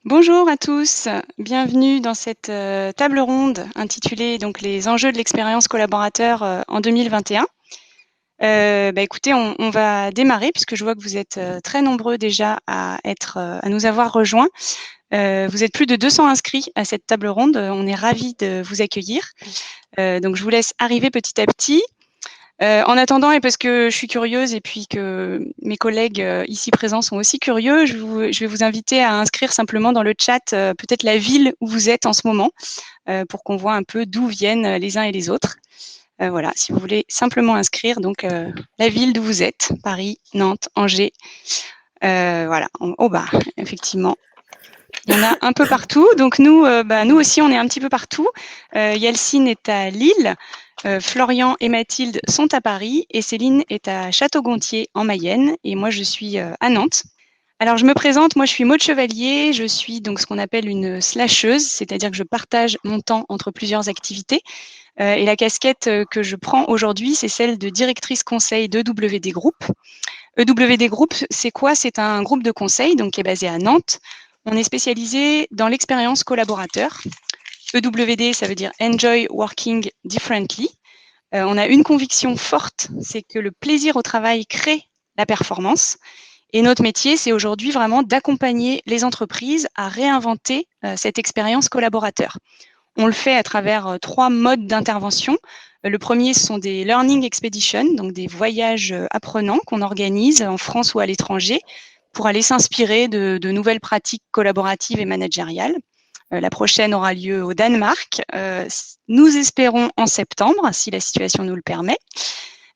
Bonjour à tous, bienvenue dans cette table ronde intitulée donc les enjeux de l'expérience collaborateur en 2021. Écoutez, on va démarrer puisque je vois que vous êtes très nombreux déjà à nous avoir rejoints. Vous êtes plus de 200 inscrits à cette table ronde. On est ravis de vous accueillir. Donc je vous laisse arriver petit à petit. En attendant, et parce que je suis curieuse et puis que mes collègues ici présents sont aussi curieux, je vais vous inviter à inscrire simplement dans le chat peut-être la ville où vous êtes en ce moment pour qu'on voit un peu d'où viennent les uns et les autres. Voilà, si vous voulez simplement inscrire donc la ville d'où vous êtes, Paris, Nantes, Angers. Voilà, effectivement, il y en a un peu partout. Donc nous aussi, on est un petit peu partout. Yelcine est à Lille, Florian et Mathilde sont à Paris et Céline est à Château-Gontier en Mayenne et moi je suis à Nantes. Alors je me présente, moi je suis Maud Chevalier, je suis donc ce qu'on appelle une slasheuse, c'est-à-dire que je partage mon temps entre plusieurs activités. Et la casquette que je prends aujourd'hui, c'est celle de directrice conseil d'EWD Group. EWD Group, c'est quoi? C'est un groupe de conseil donc, qui est basé à Nantes. On est spécialisé dans l'expérience collaborateur. EWD, ça veut dire Enjoy Working Differently. On a une conviction forte, c'est que le plaisir au travail crée la performance. Et notre métier, c'est aujourd'hui vraiment d'accompagner les entreprises à réinventer cette expérience collaborateur. On le fait à travers 3 modes d'intervention. Le premier, ce sont des Learning Expeditions, donc des voyages apprenants qu'on organise en France ou à l'étranger pour aller s'inspirer de nouvelles pratiques collaboratives et managériales. La prochaine aura lieu au Danemark. Nous espérons en septembre, si la situation nous le permet.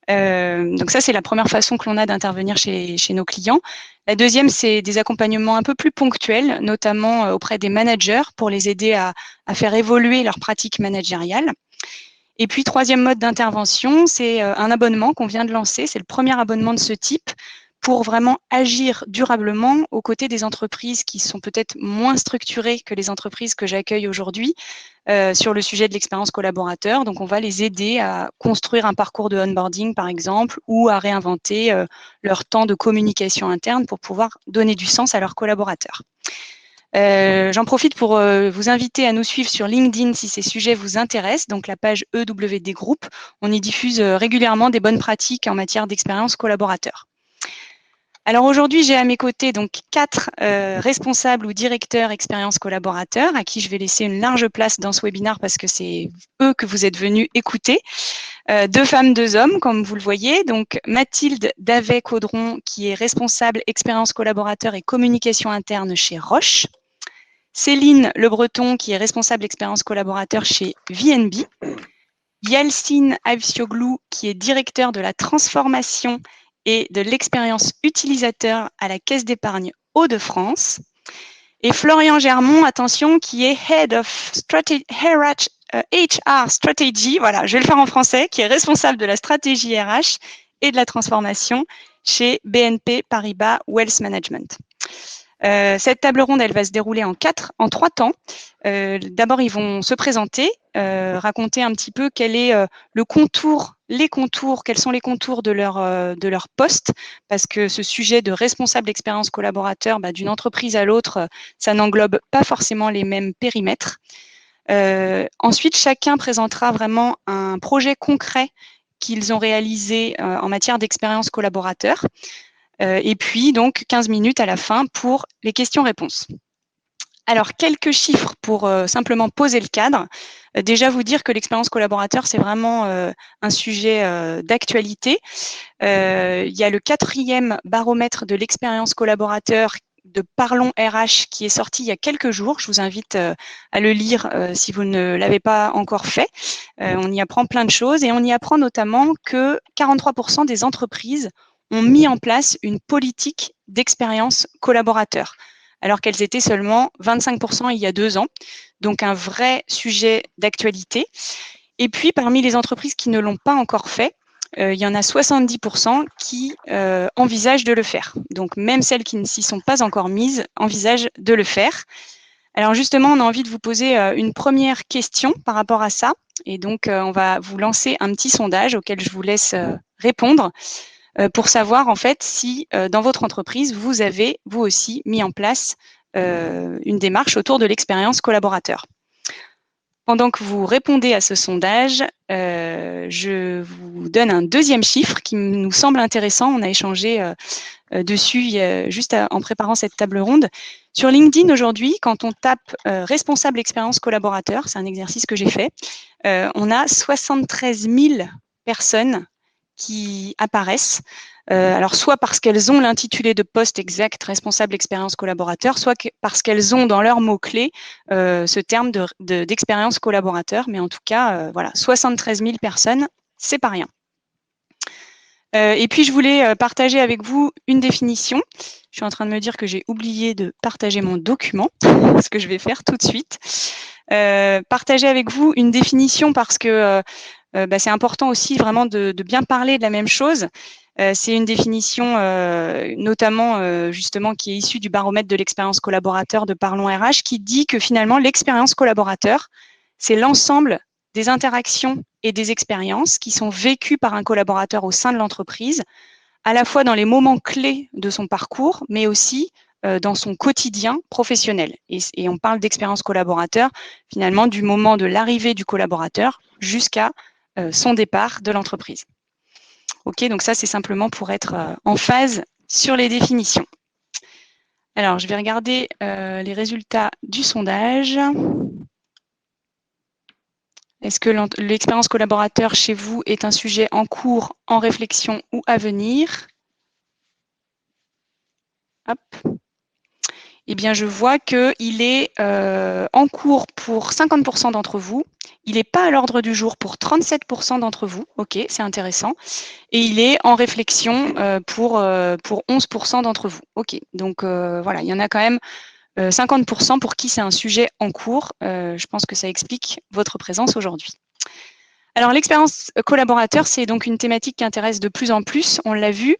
Donc ça, c'est la première façon que l'on a d'intervenir chez nos clients. La deuxième, c'est des accompagnements un peu plus ponctuels, notamment auprès des managers pour les aider à faire évoluer leurs pratiques managériales. Et puis, troisième mode d'intervention, c'est un abonnement qu'on vient de lancer. C'est le premier abonnement de ce type pour vraiment agir durablement aux côtés des entreprises qui sont peut-être moins structurées que les entreprises que j'accueille aujourd'hui sur le sujet de l'expérience collaborateur. Donc, on va les aider à construire un parcours de onboarding, par exemple, ou à réinventer leur temps de communication interne pour pouvoir donner du sens à leurs collaborateurs. J'en profite pour vous inviter à nous suivre sur LinkedIn si ces sujets vous intéressent, donc la page EWD Group. On y diffuse régulièrement des bonnes pratiques en matière d'expérience collaborateur. Alors aujourd'hui, j'ai à mes côtés donc 4 responsables ou directeurs expérience collaborateur à qui je vais laisser une large place dans ce webinaire parce que c'est eux que vous êtes venus écouter. 2 femmes, 2 hommes, comme vous le voyez. Donc Mathilde Davet-Caudron, qui est responsable expérience collaborateur et communication interne chez Roche. Céline Le Breton, qui est responsable expérience collaborateur chez VNB. Yelcine Avcioglu, qui est directeur de la transformation et de l'expérience utilisateur à la Caisse d'épargne Hauts-de-France. Et Florian Germont, attention, qui est Head of HR Strategy, voilà, je vais le faire en français, qui est responsable de la stratégie RH et de la transformation chez BNP Paribas Wealth Management. Cette table ronde, elle va se dérouler en 3 temps. D'abord, ils vont se présenter, raconter un petit peu quel est quels sont les contours de leur poste, parce que ce sujet de responsable d'expérience collaborateur, d'une entreprise à l'autre, ça n'englobe pas forcément les mêmes périmètres. Ensuite, chacun présentera vraiment un projet concret qu'ils ont réalisé en matière d'expérience collaborateur. Et puis, donc, 15 minutes à la fin pour les questions-réponses. Alors, quelques chiffres pour simplement poser le cadre. Déjà, vous dire que l'expérience collaborateur, c'est vraiment un sujet d'actualité. Il y a le 4e baromètre de l'expérience collaborateur de Parlons RH qui est sorti il y a quelques jours. Je vous invite à le lire si vous ne l'avez pas encore fait. On y apprend plein de choses et on y apprend notamment que 43% des entreprises ont mis en place une politique d'expérience collaborateur, alors qu'elles étaient seulement 25% il y a 2 ans. Donc un vrai sujet d'actualité. Et puis, parmi les entreprises qui ne l'ont pas encore fait, il y en a 70% qui envisagent de le faire. Donc, même celles qui ne s'y sont pas encore mises envisagent de le faire. Alors, justement, on a envie de vous poser une première question par rapport à ça. Et donc, on va vous lancer un petit sondage auquel je vous laisse répondre pour savoir, en fait, si dans votre entreprise, vous avez, vous aussi, mis en place une démarche autour de l'expérience collaborateur. Pendant que vous répondez à ce sondage, je vous donne un deuxième chiffre qui nous semble intéressant. On a échangé dessus juste en préparant cette table ronde. Sur LinkedIn aujourd'hui, quand on tape responsable expérience collaborateur, c'est un exercice que j'ai fait, on a 73 000 personnes qui apparaissent. Alors, soit parce qu'elles ont l'intitulé de poste exact responsable expérience collaborateur, soit parce qu'elles ont dans leurs mots-clés ce terme d'expérience collaborateur. Mais en tout cas, voilà, 73 000 personnes, c'est pas rien. Et puis, je voulais partager avec vous une définition. Je suis en train de me dire que j'ai oublié de partager mon document, ce que je vais faire tout de suite. Partager avec vous une définition parce que c'est important aussi vraiment de bien parler de la même chose. C'est une définition notamment justement qui est issue du baromètre de l'expérience collaborateur de Parlons RH qui dit que finalement l'expérience collaborateur, c'est l'ensemble des interactions et des expériences qui sont vécues par un collaborateur au sein de l'entreprise, à la fois dans les moments clés de son parcours, mais aussi dans son quotidien professionnel. Et on parle d'expérience collaborateur, finalement, du moment de l'arrivée du collaborateur jusqu'à son départ de l'entreprise. OK, donc ça, c'est simplement pour être en phase sur les définitions. Alors, je vais regarder les résultats du sondage. Est-ce que l'expérience collaborateur chez vous est un sujet en cours, en réflexion ou à venir? Hop. Eh bien, je vois qu'il est en cours pour 50% d'entre vous. Il n'est pas à l'ordre du jour pour 37% d'entre vous. OK, c'est intéressant. Et il est en réflexion pour 11% d'entre vous. OK, donc voilà, il y en a quand même 50% pour qui c'est un sujet en cours. Je pense que ça explique votre présence aujourd'hui. Alors, l'expérience collaborateur, c'est donc une thématique qui intéresse de plus en plus, on l'a vu.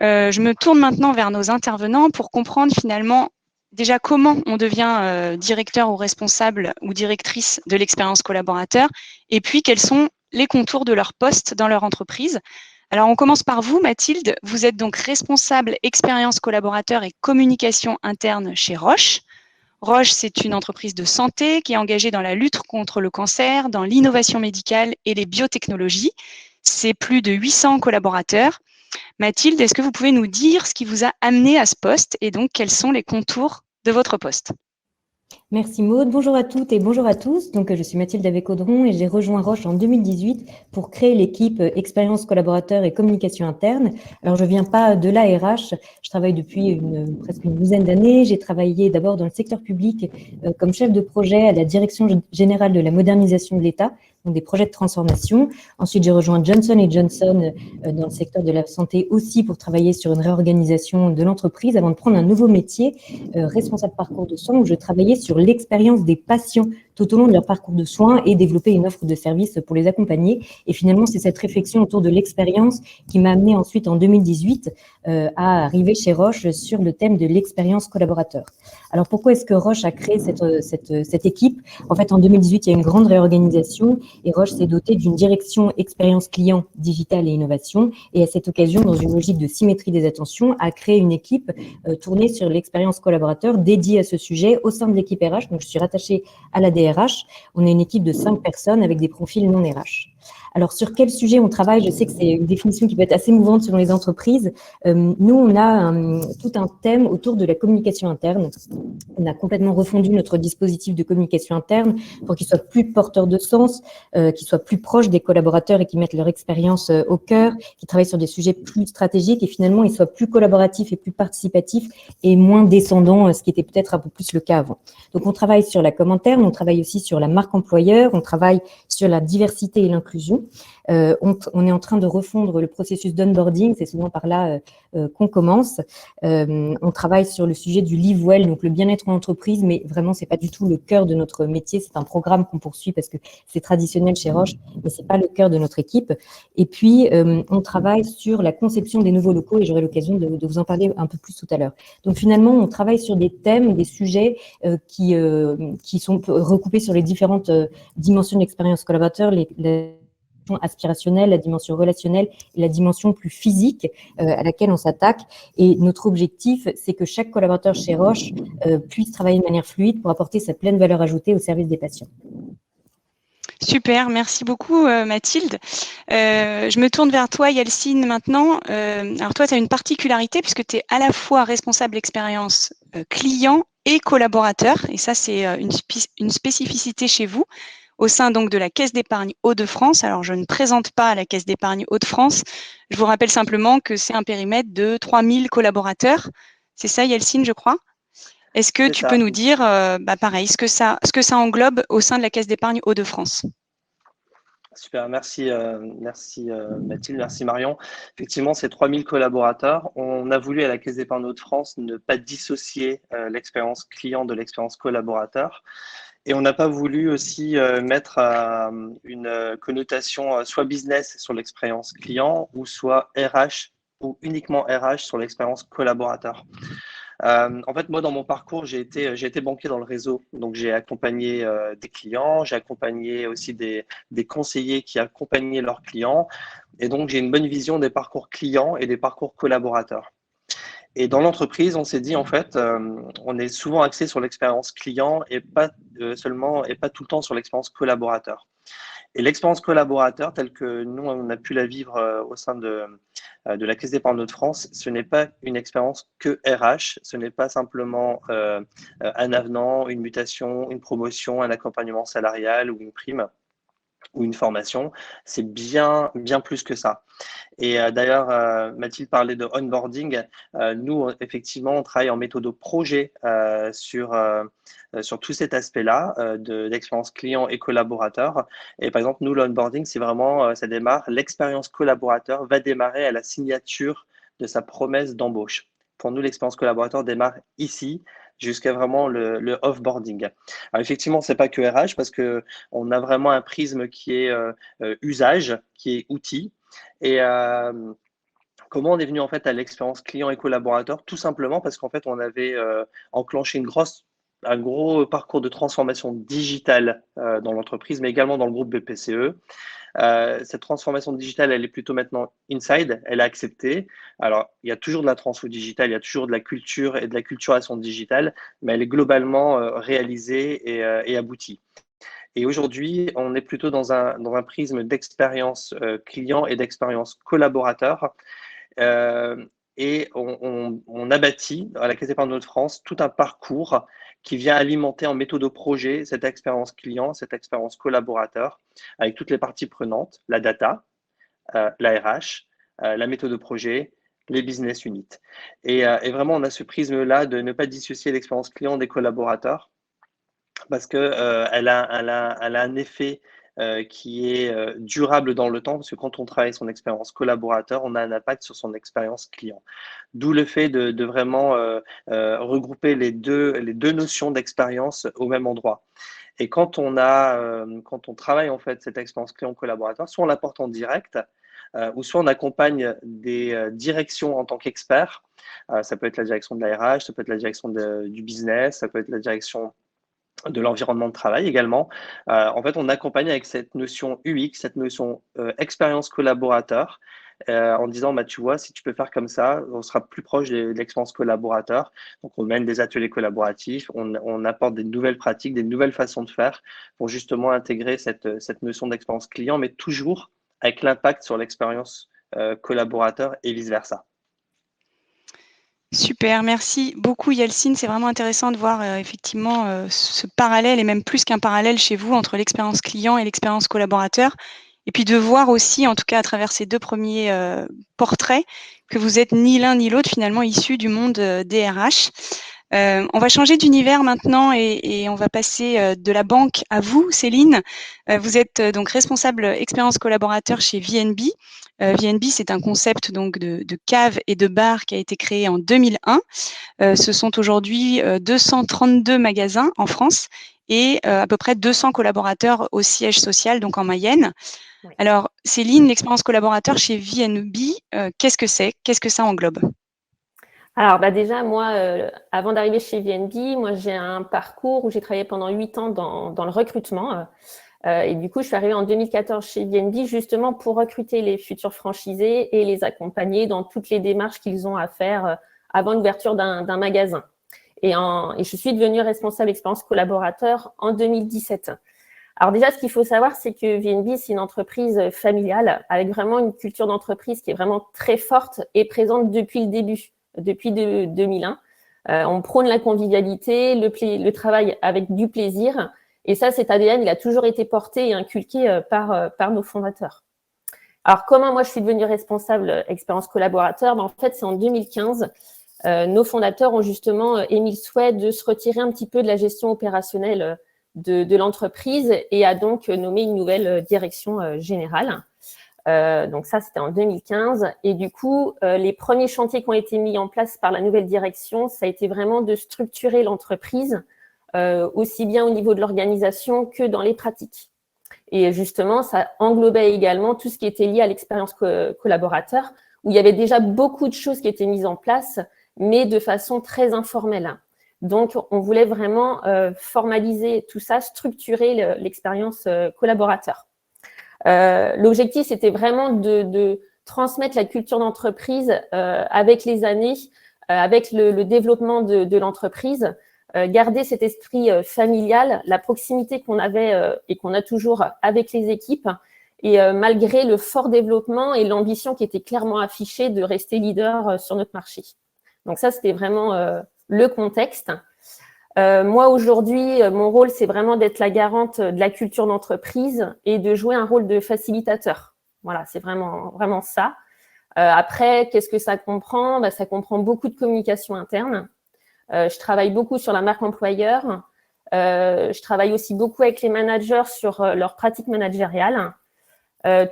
Je me tourne maintenant vers nos intervenants pour comprendre finalement déjà comment on devient directeur ou responsable ou directrice de l'expérience collaborateur et puis quels sont les contours de leur poste dans leur entreprise. Alors, on commence par vous, Mathilde. Vous êtes donc responsable expérience collaborateur et communication interne chez Roche. Roche, c'est une entreprise de santé qui est engagée dans la lutte contre le cancer, dans l'innovation médicale et les biotechnologies. C'est plus de 800 collaborateurs. Mathilde, est-ce que vous pouvez nous dire ce qui vous a amené à ce poste et donc quels sont les contours de votre poste? Merci Maude, bonjour à toutes et bonjour à tous. Donc, je suis Mathilde Avec-Audron et j'ai rejoint Roche en 2018 pour créer l'équipe expérience collaborateur et communication interne. Alors, je viens pas de l'ARH, je travaille depuis presque une douzaine d'années. J'ai travaillé d'abord dans le secteur public comme chef de projet à la Direction générale de la modernisation de l'État, donc des projets de transformation. Ensuite, j'ai rejoint Johnson & Johnson dans le secteur de la santé aussi pour travailler sur une réorganisation de l'entreprise avant de prendre un nouveau métier, responsable parcours de soins, où je travaillais sur l'expérience des patients tout au long de leur parcours de soins et développer une offre de services pour les accompagner. Et finalement, c'est cette réflexion autour de l'expérience qui m'a amené ensuite en 2018 à arriver chez Roche sur le thème de l'expérience collaborateur. Alors, pourquoi est-ce que Roche a créé cette équipe? En fait, en 2018, il y a une grande réorganisation et Roche s'est doté d'une direction expérience client, digitale et innovation. Et à cette occasion, dans une logique de symétrie des attentions, a créé une équipe tournée sur l'expérience collaborateur dédiée à ce sujet au sein de l'équipe RH. Donc, je suis rattachée à la DRH. On est une équipe de 5 personnes avec des profils non RH. Alors, sur quel sujet on travaille? Je sais que c'est une définition qui peut être assez mouvante selon les entreprises. Nous, on a tout un thème autour de la communication interne. On a complètement refondu notre dispositif de communication interne pour qu'il soit plus porteur de sens, qu'il soit plus proche des collaborateurs et qui mettent leur expérience au cœur, qui travaillent sur des sujets plus stratégiques et finalement, il soit plus collaboratif et plus participatif et moins descendant, ce qui était peut-être un peu plus le cas avant. Donc, on travaille sur la com interne, on travaille aussi sur la marque employeur, on travaille sur la diversité et l'inclusion. On est en train de refondre le processus d'onboarding, c'est souvent par là qu'on commence. On travaille sur le sujet du Live Well, donc le bien-être en entreprise, mais vraiment, c'est pas du tout le cœur de notre métier. C'est un programme qu'on poursuit parce que c'est traditionnel chez Roche, mais c'est pas le cœur de notre équipe. Et puis, on travaille sur la conception des nouveaux locaux et j'aurai l'occasion de vous en parler un peu plus tout à l'heure. Donc, finalement, on travaille sur des thèmes, des sujets qui sont recoupés sur les différentes dimensions de l'expérience collaborateur, aspirationnelle, la dimension relationnelle et la dimension plus physique à laquelle on s'attaque. Et notre objectif, c'est que chaque collaborateur chez Roche puisse travailler de manière fluide pour apporter sa pleine valeur ajoutée au service des patients. Super, merci beaucoup Mathilde. Je me tourne vers toi Yelcine maintenant. Alors toi, tu as une particularité puisque tu es à la fois responsable expérience client et collaborateur. Et ça, c'est une spécificité chez vous au sein donc de la Caisse d'épargne Hauts-de-France. Alors, je ne présente pas la Caisse d'épargne Hauts-de-France. Je vous rappelle simplement que c'est un périmètre de 3000 collaborateurs. C'est ça Yelcine, je crois. Est-ce que tu peux nous dire, pareil, ce que ça englobe au sein de la Caisse d'épargne Hauts-de-France? Super, merci Mathilde, merci Marion. Effectivement, c'est 3000 collaborateurs. On a voulu à la Caisse d'épargne Hauts-de-France ne pas dissocier l'expérience client de l'expérience collaborateur. Et on n'a pas voulu aussi mettre une connotation soit business sur l'expérience client ou soit RH ou uniquement RH sur l'expérience collaborateur. En fait, moi, dans mon parcours, j'ai été banquier dans le réseau. Donc, j'ai accompagné des clients, j'ai accompagné aussi des conseillers qui accompagnaient leurs clients. Et donc, j'ai une bonne vision des parcours clients et des parcours collaborateurs. Et dans l'entreprise, on s'est dit, en fait, on est souvent axé sur l'expérience client et pas seulement, et pas tout le temps sur l'expérience collaborateur. Et l'expérience collaborateur, telle que nous, on a pu la vivre au sein de la Caisse d'épargne de France, ce n'est pas une expérience que RH, ce n'est pas simplement un avenant, une mutation, une promotion, un accompagnement salarial ou une prime ou une formation, c'est bien plus que ça. Et d'ailleurs, Mathilde parlait de onboarding. Nous, effectivement, on travaille en méthode projet sur tout cet aspect-là d'expérience client et collaborateur. Et par exemple, nous, l'onboarding, c'est vraiment, ça démarre, l'expérience collaborateur va démarrer à la signature de sa promesse d'embauche. Pour nous, l'expérience collaborateur démarre ici jusqu'à vraiment le offboarding. Alors effectivement, c'est pas que RH parce que on a vraiment un prisme qui est usage, qui est outil. Et comment on est venu en fait à l'expérience client et collaborateur? Tout simplement parce qu'en fait, on avait enclenché un gros parcours de transformation digitale dans l'entreprise, mais également dans le groupe BPCE. Cette transformation digitale, elle est plutôt maintenant inside, elle est acceptée. Alors, il y a toujours de la transfo digitale, il y a toujours de la culture et de la culturation digitale, mais elle est globalement réalisée et aboutie. Et aujourd'hui, on est plutôt dans un prisme d'expérience client et d'expérience collaborateur. Et on a bâti à la Caisse d'épargne de France tout un parcours qui vient alimenter en méthode de projet cette expérience client, cette expérience collaborateur, avec toutes les parties prenantes, la data, la RH, la méthode de projet, les business units. Et vraiment, on a ce prisme-là de ne pas dissocier l'expérience client des collaborateurs parce qu'elle a un effet qui est durable dans le temps, parce que quand on travaille son expérience collaborateur, on a un impact sur son expérience client. D'où le fait de vraiment regrouper les deux notions d'expérience au même endroit. Et quand on travaille en fait cette expérience client collaborateur, soit on l'apporte en direct, ou soit on accompagne des directions en tant qu'expert. Ça peut être la direction de la RH, ça peut être la direction du business, ça peut être la direction de l'environnement de travail également. En fait, on accompagne avec cette notion UX, cette notion expérience collaborateur, en disant, bah, tu vois, si tu peux faire comme ça, on sera plus proche de l'expérience collaborateur. Donc, on mène des ateliers collaboratifs, on apporte des nouvelles pratiques, des nouvelles façons de faire pour justement intégrer cette notion d'expérience client, mais toujours avec l'impact sur l'expérience collaborateur et vice-versa. Super, merci beaucoup Yelcine. C'est vraiment intéressant de voir effectivement ce parallèle et même plus qu'un parallèle chez vous entre l'expérience client et l'expérience collaborateur. Et puis de voir aussi, en tout cas à travers ces deux premiers portraits, que vous êtes ni l'un ni l'autre finalement issus du monde des RH. On va changer d'univers maintenant et on va passer de la banque à vous, Céline. Vous êtes donc responsable expérience collaborateur chez VNB. VNB, c'est un concept donc de cave et de bar qui a été créé en 2001. Ce sont aujourd'hui 232 magasins en France et à peu près 200 collaborateurs au siège social, donc en Mayenne. Oui. Alors, Céline, l'expérience collaborateur chez VNB, qu'est-ce que c'est? Qu'est-ce que ça englobe? Alors, déjà, moi, avant d'arriver chez VNB, moi, j'ai un parcours où j'ai travaillé pendant 8 ans dans le recrutement. Et du coup, je suis arrivée en 2014 chez BNB justement pour recruter les futurs franchisés et les accompagner dans toutes les démarches qu'ils ont à faire avant l'ouverture d'un magasin. Et je suis devenue responsable expérience collaborateur en 2017. Alors déjà, ce qu'il faut savoir, c'est que VNB, c'est une entreprise familiale avec vraiment une culture d'entreprise qui est vraiment très forte et présente depuis le début, depuis 2001. On prône la convivialité, le travail avec du plaisir. Et ça, cet ADN, il a toujours été porté et inculqué par nos fondateurs. Alors, comment moi, je suis devenue responsable expérience collaborateur? En fait, c'est en 2015. Nos fondateurs ont justement émis le souhait de se retirer un petit peu de la gestion opérationnelle de l'entreprise et a donc nommé une nouvelle direction générale. Donc ça, c'était en 2015. Et du coup, les premiers chantiers qui ont été mis en place par la nouvelle direction, ça a été vraiment de structurer l'entreprise, aussi bien au niveau de l'organisation que dans les pratiques. Et justement, ça englobait également tout ce qui était lié à l'expérience collaborateur, où il y avait déjà beaucoup de choses qui étaient mises en place, mais de façon très informelle. Donc, on voulait vraiment formaliser tout ça, structurer l'expérience collaborateur. L'objectif, c'était vraiment de transmettre la culture d'entreprise avec les années, avec le développement de l'entreprise, garder cet esprit familial, la proximité qu'on avait et qu'on a toujours avec les équipes, et malgré le fort développement et l'ambition qui était clairement affichée de rester leader sur notre marché. Donc ça, c'était vraiment le contexte. Moi, aujourd'hui, mon rôle, c'est vraiment d'être la garante de la culture d'entreprise et de jouer un rôle de facilitateur. Voilà, c'est vraiment ça. Après, qu'est-ce que ça comprend? Ça comprend beaucoup de communication interne. Je travaille beaucoup sur la marque employeur. Je travaille aussi beaucoup avec les managers sur leurs pratiques managériales.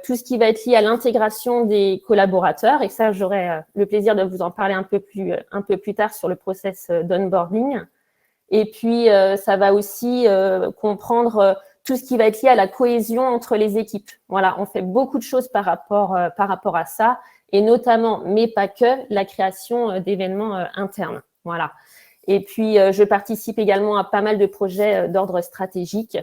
Tout ce qui va être lié à l'intégration des collaborateurs, et ça, j'aurai le plaisir de vous en parler un peu plus tard sur le process d'onboarding. Et puis, ça va aussi comprendre tout ce qui va être lié à la cohésion entre les équipes. Voilà, on fait beaucoup de choses par rapport à ça, et notamment, mais pas que, la création d'événements internes. Voilà. Et puis, je participe également à pas mal de projets d'ordre stratégique,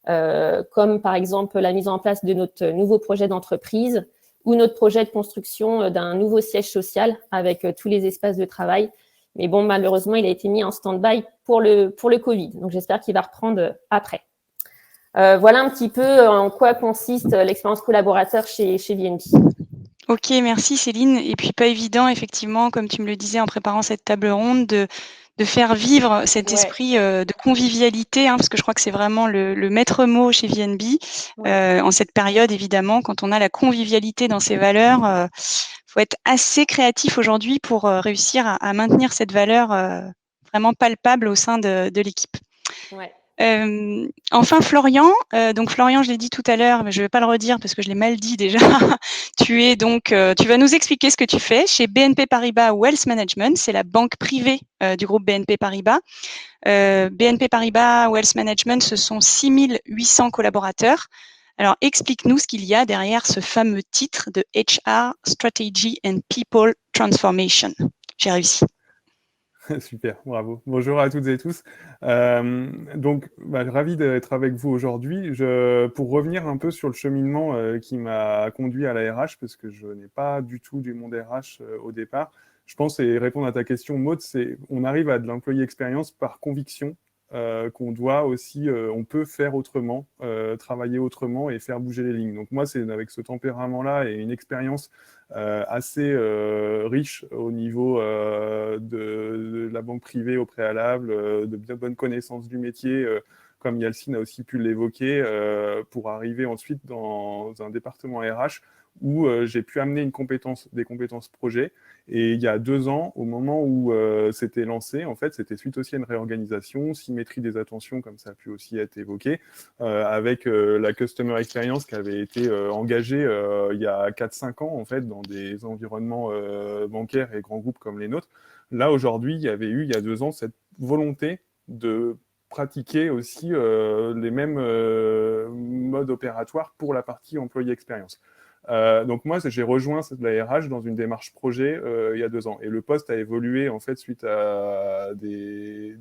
comme par exemple la mise en place de notre nouveau projet d'entreprise ou notre projet de construction d'un nouveau siège social avec tous les espaces de travail. Mais bon, malheureusement, il a été mis en stand-by pour le Covid. Donc, j'espère qu'il va reprendre après. Voilà un petit peu en quoi consiste l'expérience collaborateur chez VNB. Ok, merci Céline. Et puis pas évident, effectivement, comme tu me le disais en préparant cette table ronde, de faire vivre cet esprit de convivialité, parce que je crois que c'est vraiment le maître mot chez VNB en cette période, évidemment, quand on a la convivialité dans ses valeurs. Faut être assez créatif aujourd'hui pour réussir à maintenir cette valeur vraiment palpable au sein de l'équipe. Ouais. Enfin, Florian, donc Florian, je l'ai dit tout à l'heure, mais je ne vais pas le redire parce que je l'ai mal dit déjà. Tu vas nous expliquer ce que tu fais chez BNP Paribas Wealth Management. C'est la banque privée du groupe BNP Paribas. BNP Paribas Wealth Management, ce sont 6800 collaborateurs. Alors, explique-nous ce qu'il y a derrière ce fameux titre de HR Strategy and People Transformation. J'ai réussi. Super, bravo. Bonjour à toutes et tous. Ravi d'être avec vous aujourd'hui. Pour revenir un peu sur le cheminement qui m'a conduit à la RH, parce que je n'ai pas du tout du monde RH au départ. Je pense, et répondre à ta question, Maud, c'est on arrive à de l'employé expérience par conviction qu'on doit aussi, on peut faire autrement, travailler autrement et faire bouger les lignes. Donc moi, c'est avec ce tempérament-là et une expérience assez riche au niveau de la banque privée au préalable, de bien bonnes connaissances du métier, comme Yalcine a aussi pu l'évoquer, pour arriver ensuite dans un département RH où j'ai pu amener des compétences projet. Et il y a 2 ans, au moment où c'était lancé, en fait, c'était suite aussi à une réorganisation, symétrie des attentions, comme ça a pu aussi être évoqué, avec la Customer Experience qui avait été engagée il y a 4-5 ans, en fait, dans des environnements bancaires et grands groupes comme les nôtres. Là, aujourd'hui, il y avait eu, il y a 2 ans, cette volonté de pratiquer aussi les mêmes modes opératoires pour la partie employé expérience. Donc moi, j'ai rejoint la RH dans une démarche projet il y a 2 ans. Et le poste a évolué en fait suite à des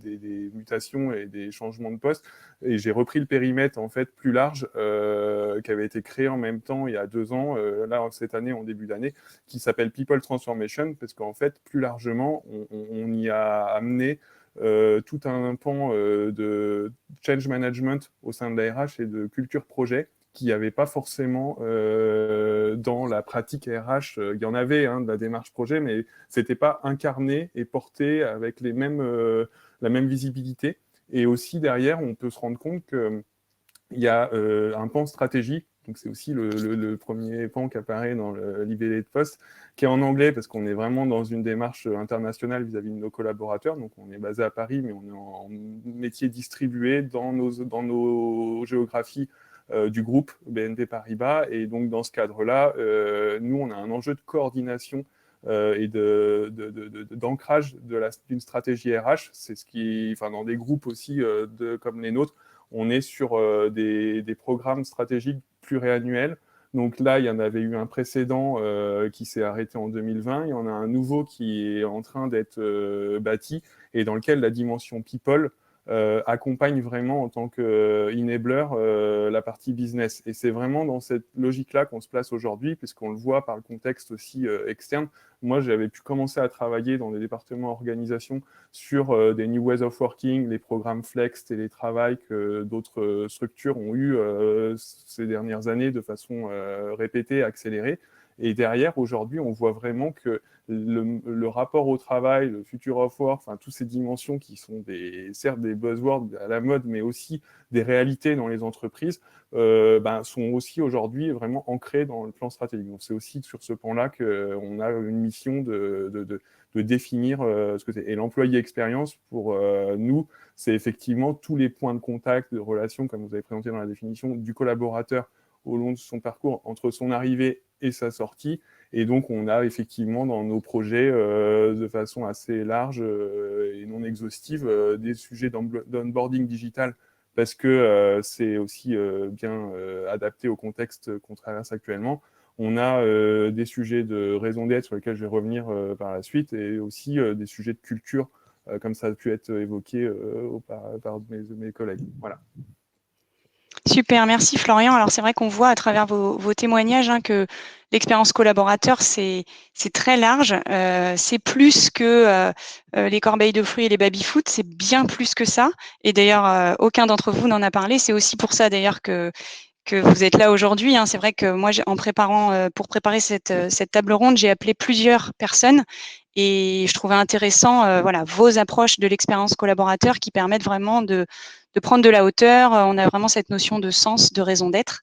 mutations et des changements de poste. Et j'ai repris le périmètre en fait plus large qui avait été créé en même temps il y a 2 ans, là cette année, en début d'année, qui s'appelle People Transformation, parce qu'en fait, plus largement, on y a amené tout un pan de change management au sein de la RH et de culture projet qu'il n'y avait pas forcément dans la pratique RH. Il y en avait de la démarche projet, mais c'était pas incarné et porté avec la même visibilité. Et aussi derrière, on peut se rendre compte qu'il y a un pan stratégique. Donc c'est aussi le premier pan qui apparaît dans le libellé de poste, qui est en anglais parce qu'on est vraiment dans une démarche internationale vis-à-vis de nos collaborateurs. Donc on est basé à Paris, mais on est en métier distribué dans nos géographies du groupe BNP Paribas. Et donc, dans ce cadre-là, nous, on a un enjeu de coordination et d'ancrage d'une stratégie RH. C'est ce qui, dans des groupes aussi comme les nôtres, on est sur des programmes stratégiques pluriannuels. Donc là, il y en avait eu un précédent qui s'est arrêté en 2020. Il y en a un nouveau qui est en train d'être bâti et dans lequel la dimension people accompagne vraiment en tant qu'enabler la partie business. Et c'est vraiment dans cette logique-là qu'on se place aujourd'hui, puisqu'on le voit par le contexte aussi externe. Moi, j'avais pu commencer à travailler dans des départements organisation sur des New Ways of Working, les programmes Flex, télétravail que d'autres structures ont eu ces dernières années de façon répétée, accélérée. Et derrière, aujourd'hui, on voit vraiment que le rapport au travail, le future of work, toutes ces dimensions qui sont certes des buzzwords à la mode, mais aussi des réalités dans les entreprises, sont aussi aujourd'hui vraiment ancrées dans le plan stratégique. Donc c'est aussi sur ce pan-là qu'on a une mission de définir ce que c'est. Et l'employé expérience, pour nous, c'est effectivement tous les points de contact, de relation, comme vous avez présenté dans la définition, du collaborateur au long de son parcours, entre son arrivée et sa sortie. Et donc, on a effectivement dans nos projets, de façon assez large et non exhaustive, des sujets d'onboarding digital, parce que c'est aussi bien adapté au contexte qu'on traverse actuellement. On a des sujets de raison d'être sur lesquels je vais revenir par la suite, et aussi des sujets de culture, comme ça a pu être évoqué par mes collègues. Voilà. Super, merci Florian. Alors c'est vrai qu'on voit à travers vos témoignages que l'expérience collaborateur, c'est très large. C'est plus que les corbeilles de fruits et les baby-foot, c'est bien plus que ça. Et d'ailleurs, aucun d'entre vous n'en a parlé. C'est aussi pour ça d'ailleurs que vous êtes là aujourd'hui. C'est vrai que moi, pour préparer cette table ronde, j'ai appelé plusieurs personnes et je trouvais intéressant vos approches de l'expérience collaborateur qui permettent vraiment de prendre de la hauteur. On a vraiment cette notion de sens, de raison d'être.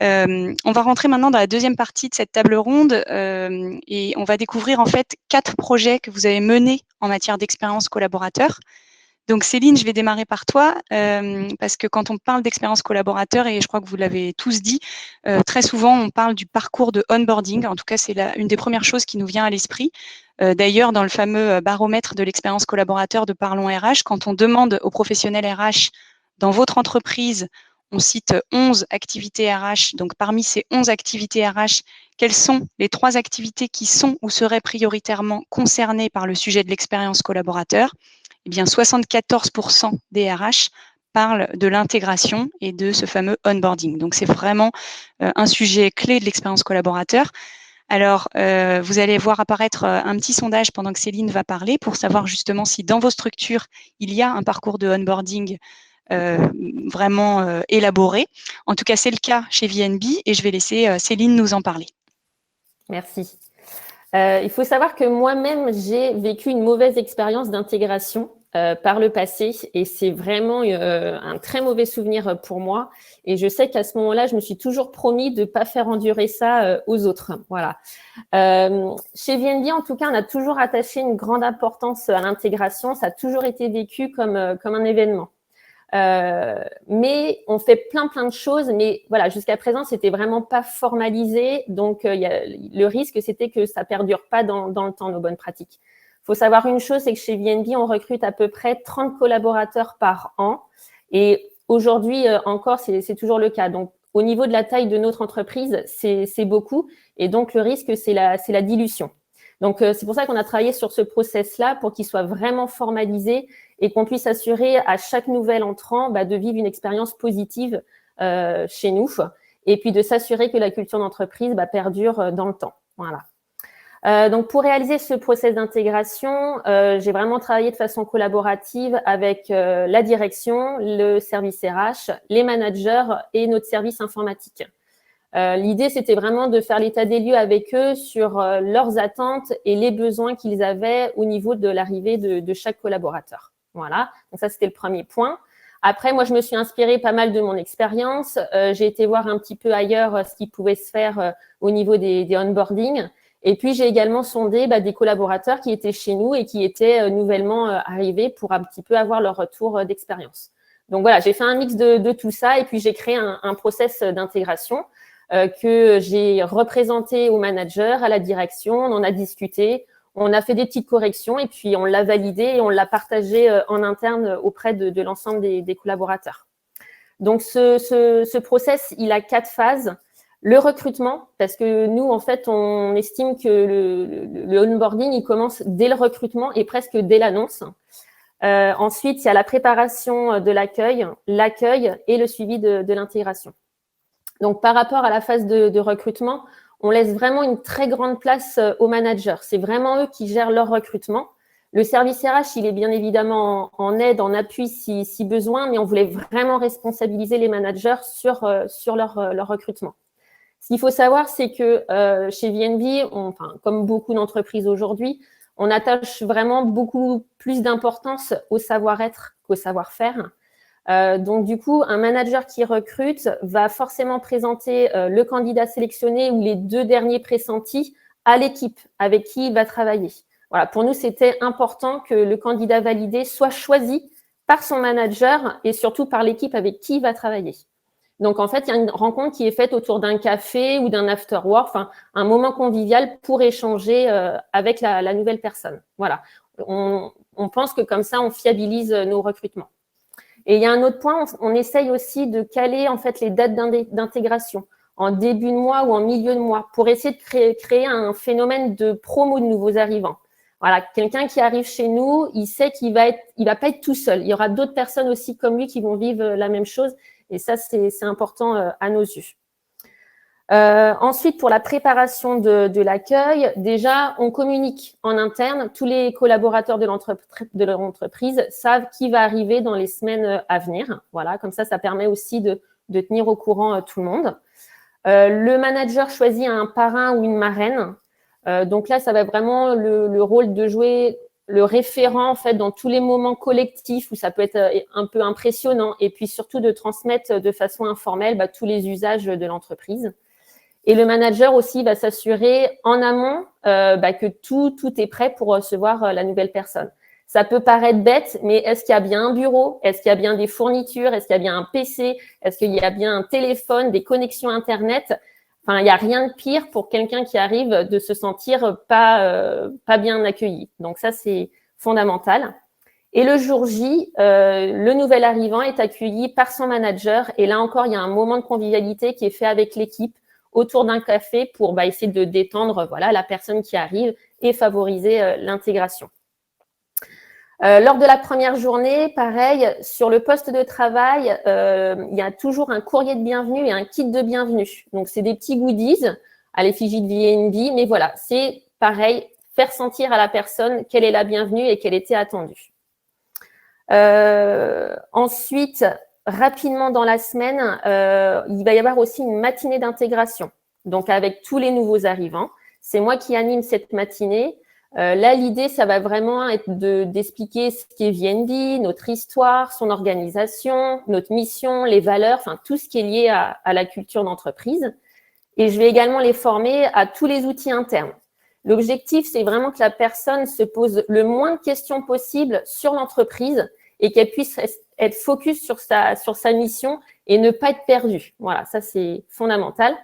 On va rentrer maintenant dans la deuxième partie de cette table ronde et on va découvrir en fait 4 projets que vous avez menés en matière d'expérience collaborateur. Donc Céline, je vais démarrer par toi parce que quand on parle d'expérience collaborateur, et je crois que vous l'avez tous dit, très souvent on parle du parcours de onboarding. En tout cas, c'est une des premières choses qui nous vient à l'esprit. D'ailleurs, dans le fameux baromètre de l'expérience collaborateur de Parlons RH, quand on demande aux professionnels RH dans votre entreprise, on cite 11 activités RH. Donc parmi ces 11 activités RH, quelles sont les 3 activités qui sont ou seraient prioritairement concernées par le sujet de l'expérience collaborateur? Eh bien, 74% des RH parlent de l'intégration et de ce fameux onboarding. Donc, c'est vraiment un sujet clé de l'expérience collaborateur. Alors, vous allez voir apparaître un petit sondage pendant que Céline va parler pour savoir justement si dans vos structures, il y a un parcours de onboarding vraiment élaboré. En tout cas, c'est le cas chez VNB et je vais laisser Céline nous en parler. Merci. Il faut savoir que moi-même, j'ai vécu une mauvaise expérience d'intégration par le passé et c'est vraiment un très mauvais souvenir pour moi. Et je sais qu'à ce moment-là, je me suis toujours promis de ne pas faire endurer ça aux autres. Voilà. Chez VNB, en tout cas, on a toujours attaché une grande importance à l'intégration. Ça a toujours été vécu comme un événement. Mais on fait plein de choses, mais voilà, jusqu'à présent, c'était vraiment pas formalisé. Donc, le risque, c'était que ça perdure pas dans le temps, nos bonnes pratiques. Faut savoir une chose, c'est que chez VNB, on recrute à peu près 30 collaborateurs par an. Et aujourd'hui, encore, c'est toujours le cas. Donc, au niveau de la taille de notre entreprise, c'est beaucoup. Et donc, le risque, c'est la dilution. Donc, c'est pour ça qu'on a travaillé sur ce process-là pour qu'il soit vraiment formalisé et qu'on puisse assurer à chaque nouvel entrant de vivre une expérience positive chez nous et puis de s'assurer que la culture d'entreprise perdure dans le temps. Voilà. Donc, pour réaliser ce process d'intégration, j'ai vraiment travaillé de façon collaborative avec la direction, le service RH, les managers et notre service informatique. L'idée, c'était vraiment de faire l'état des lieux avec eux sur leurs attentes et les besoins qu'ils avaient au niveau de l'arrivée de chaque collaborateur. Voilà, donc ça, c'était le premier point. Après, moi, je me suis inspirée pas mal de mon expérience. J'ai été voir un petit peu ailleurs ce qui pouvait se faire au niveau des onboarding. Et puis, j'ai également sondé des collaborateurs qui étaient chez nous et qui étaient nouvellement arrivés pour un petit peu avoir leur retour d'expérience. Donc, voilà, j'ai fait un mix de tout ça et puis j'ai créé un process d'intégration que j'ai représenté au manager, à la direction. On en a discuté, on a fait des petites corrections et puis on l'a validé et on l'a partagé en interne auprès de l'ensemble des collaborateurs. Donc, ce process, il a 4 phases. Le recrutement, parce que nous, en fait, on estime que le onboarding, il commence dès le recrutement et presque dès l'annonce. Ensuite, il y a la préparation de l'accueil et le suivi de l'intégration. Donc, par rapport à la phase de recrutement, on laisse vraiment une très grande place aux managers. C'est vraiment eux qui gèrent leur recrutement. Le service RH, il est bien évidemment en aide, en appui si besoin, mais on voulait vraiment responsabiliser les managers sur leur recrutement. Ce qu'il faut savoir, c'est que chez VNB, comme beaucoup d'entreprises aujourd'hui, on attache vraiment beaucoup plus d'importance au savoir-être qu'au savoir-faire. Donc, du coup, un manager qui recrute va forcément présenter le candidat sélectionné ou les 2 derniers pressentis à l'équipe avec qui il va travailler. Voilà, pour nous, c'était important que le candidat validé soit choisi par son manager et surtout par l'équipe avec qui il va travailler. Donc, en fait, il y a une rencontre qui est faite autour d'un café ou d'un after-work, un moment convivial pour échanger avec la nouvelle personne. Voilà, on pense que comme ça, on fiabilise nos recrutements. Et il y a un autre point, on essaye aussi de caler en fait les dates d'intégration en début de mois ou en milieu de mois pour essayer de créer un phénomène de promo de nouveaux arrivants. Voilà, quelqu'un qui arrive chez nous, il sait qu'il va pas être tout seul. Il y aura d'autres personnes aussi comme lui qui vont vivre la même chose. Et ça, c'est important à nos yeux. Ensuite, pour la préparation de l'accueil, déjà, on communique en interne. Tous les collaborateurs de l'entreprise savent qui va arriver dans les semaines à venir. Voilà, comme ça permet aussi de tenir au courant tout le monde. Le manager choisit un parrain ou une marraine. Donc là, ça va vraiment le rôle de jouer le référent en fait dans tous les moments collectifs où ça peut être un peu impressionnant et puis surtout de transmettre de façon informelle tous les usages de l'entreprise. Et le manager aussi va s'assurer en amont que tout est prêt pour recevoir la nouvelle personne. Ça peut paraître bête, mais est-ce qu'il y a bien un bureau? Est-ce qu'il y a bien des fournitures? Est-ce qu'il y a bien un PC? Est-ce qu'il y a bien un téléphone, des connexions Internet? Enfin, il n'y a rien de pire pour quelqu'un qui arrive de se sentir pas bien accueilli. Donc ça, c'est fondamental. Et le jour J, le nouvel arrivant est accueilli par son manager. Et là encore, il y a un moment de convivialité qui est fait avec l'équipe autour d'un café pour essayer de détendre la personne qui arrive et favoriser l'intégration. Lors de la première journée, pareil, sur le poste de travail, il y a toujours un courrier de bienvenue et un kit de bienvenue. Donc, c'est des petits goodies à l'effigie de VNB, mais voilà, c'est pareil, faire sentir à la personne qu'elle est la bienvenue et qu'elle était attendue. Ensuite, rapidement dans la semaine, il va y avoir aussi une matinée d'intégration, donc avec tous les nouveaux arrivants. C'est moi qui anime cette matinée. Là, l'idée, ça va vraiment être d'expliquer ce qu'est VNB, notre histoire, son organisation, notre mission, les valeurs, enfin tout ce qui est lié à la culture d'entreprise. Et je vais également les former à tous les outils internes. L'objectif, c'est vraiment que la personne se pose le moins de questions possible sur l'entreprise et qu'elle puisse être focus sur sa mission et ne pas être perdue. Voilà, ça, c'est fondamental.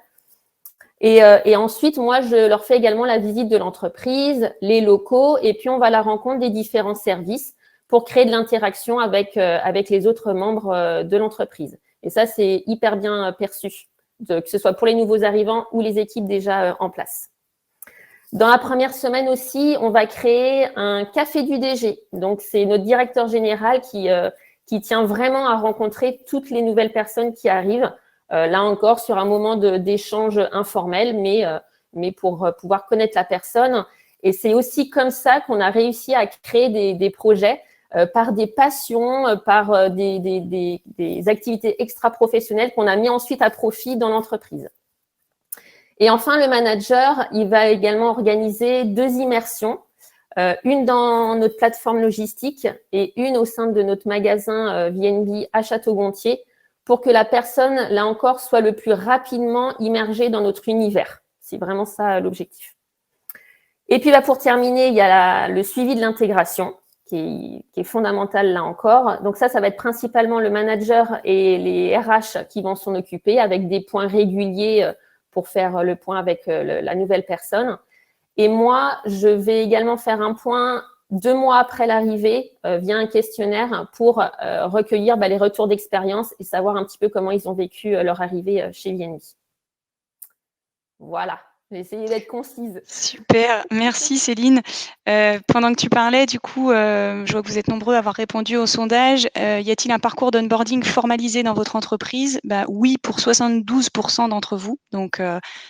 Et ensuite, moi, je leur fais également la visite de l'entreprise, les locaux, et puis on va à la rencontre des différents services pour créer de l'interaction avec les autres membres de l'entreprise. Et ça, c'est hyper bien perçu que ce soit pour les nouveaux arrivants ou les équipes déjà en place. Dans la première semaine aussi, on va créer un café du DG. Donc, c'est notre directeur général qui tient vraiment à rencontrer toutes les nouvelles personnes qui arrivent. Là encore, sur un moment d'échange informel, mais pour pouvoir connaître la personne. Et c'est aussi comme ça qu'on a réussi à créer des projets par des passions, par des activités extra-professionnelles qu'on a mis ensuite à profit dans l'entreprise. Et enfin, le manager, il va également organiser 2 immersions, une dans notre plateforme logistique et une au sein de notre magasin VNB à Château-Gontier pour que la personne, là encore, soit le plus rapidement immergée dans notre univers. C'est vraiment ça l'objectif. Et puis, pour terminer, il y a le suivi de l'intégration qui est fondamental là encore. Donc ça va être principalement le manager et les RH qui vont s'en occuper avec des points réguliers pour faire le point avec la nouvelle personne. Et moi, je vais également faire un point 2 mois après l'arrivée via un questionnaire pour recueillir les retours d'expérience et savoir un petit peu comment ils ont vécu leur arrivée chez VNB. Voilà, j'ai essayé d'être concise. Super, merci Céline. Pendant que tu parlais, du coup, je vois que vous êtes nombreux à avoir répondu au sondage. Y a-t-il un parcours d'onboarding formalisé dans votre entreprise? Oui, pour 72% d'entre vous. Donc,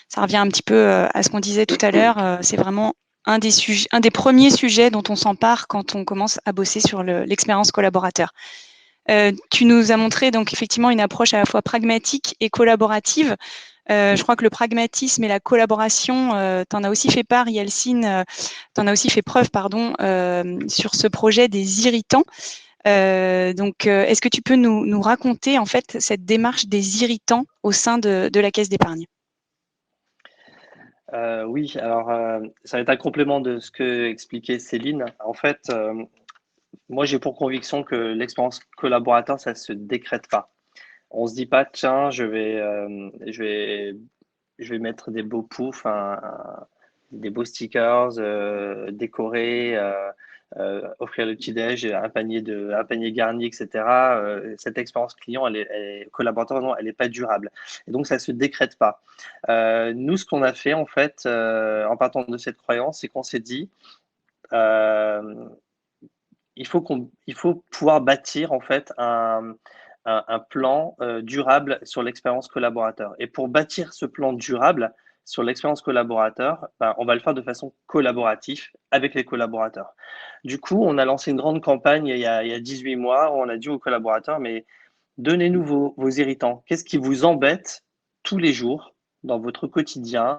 ça revient un petit peu à ce qu'on disait tout à l'heure. C'est vraiment un des premiers sujets dont on s'empare quand on commence à bosser sur l'expérience collaborateur. Tu nous as montré donc effectivement une approche à la fois pragmatique et collaborative. Je crois que le pragmatisme et la collaboration, t'en as aussi fait part, Yelcine, t'en as aussi fait preuve, sur ce projet des irritants. Donc, est-ce que tu peux nous raconter en fait cette démarche des irritants au sein de la Caisse d'épargne? Oui, alors ça va être un complément de ce que expliquait Céline. En fait, moi j'ai pour conviction que l'expérience collaborateur, ça se décrète pas. On se dit pas, tiens, je vais mettre des beaux poufs, des beaux stickers, décorer, offrir le petit-déj, un panier garni, etc. Cette expérience client, collaborateur, non, elle n'est pas durable. Et donc, ça ne se décrète pas. Nous, ce qu'on a fait, en fait, en partant de cette croyance, c'est qu'on s'est dit, il faut pouvoir bâtir, en fait, un plan durable sur l'expérience collaborateur. Et pour bâtir ce plan durable sur l'expérience collaborateur, on va le faire de façon collaborative avec les collaborateurs. Du coup, on a lancé une grande campagne il y a 18 mois où on a dit aux collaborateurs, mais donnez-nous vos irritants. Qu'est-ce qui vous embête tous les jours dans votre quotidien?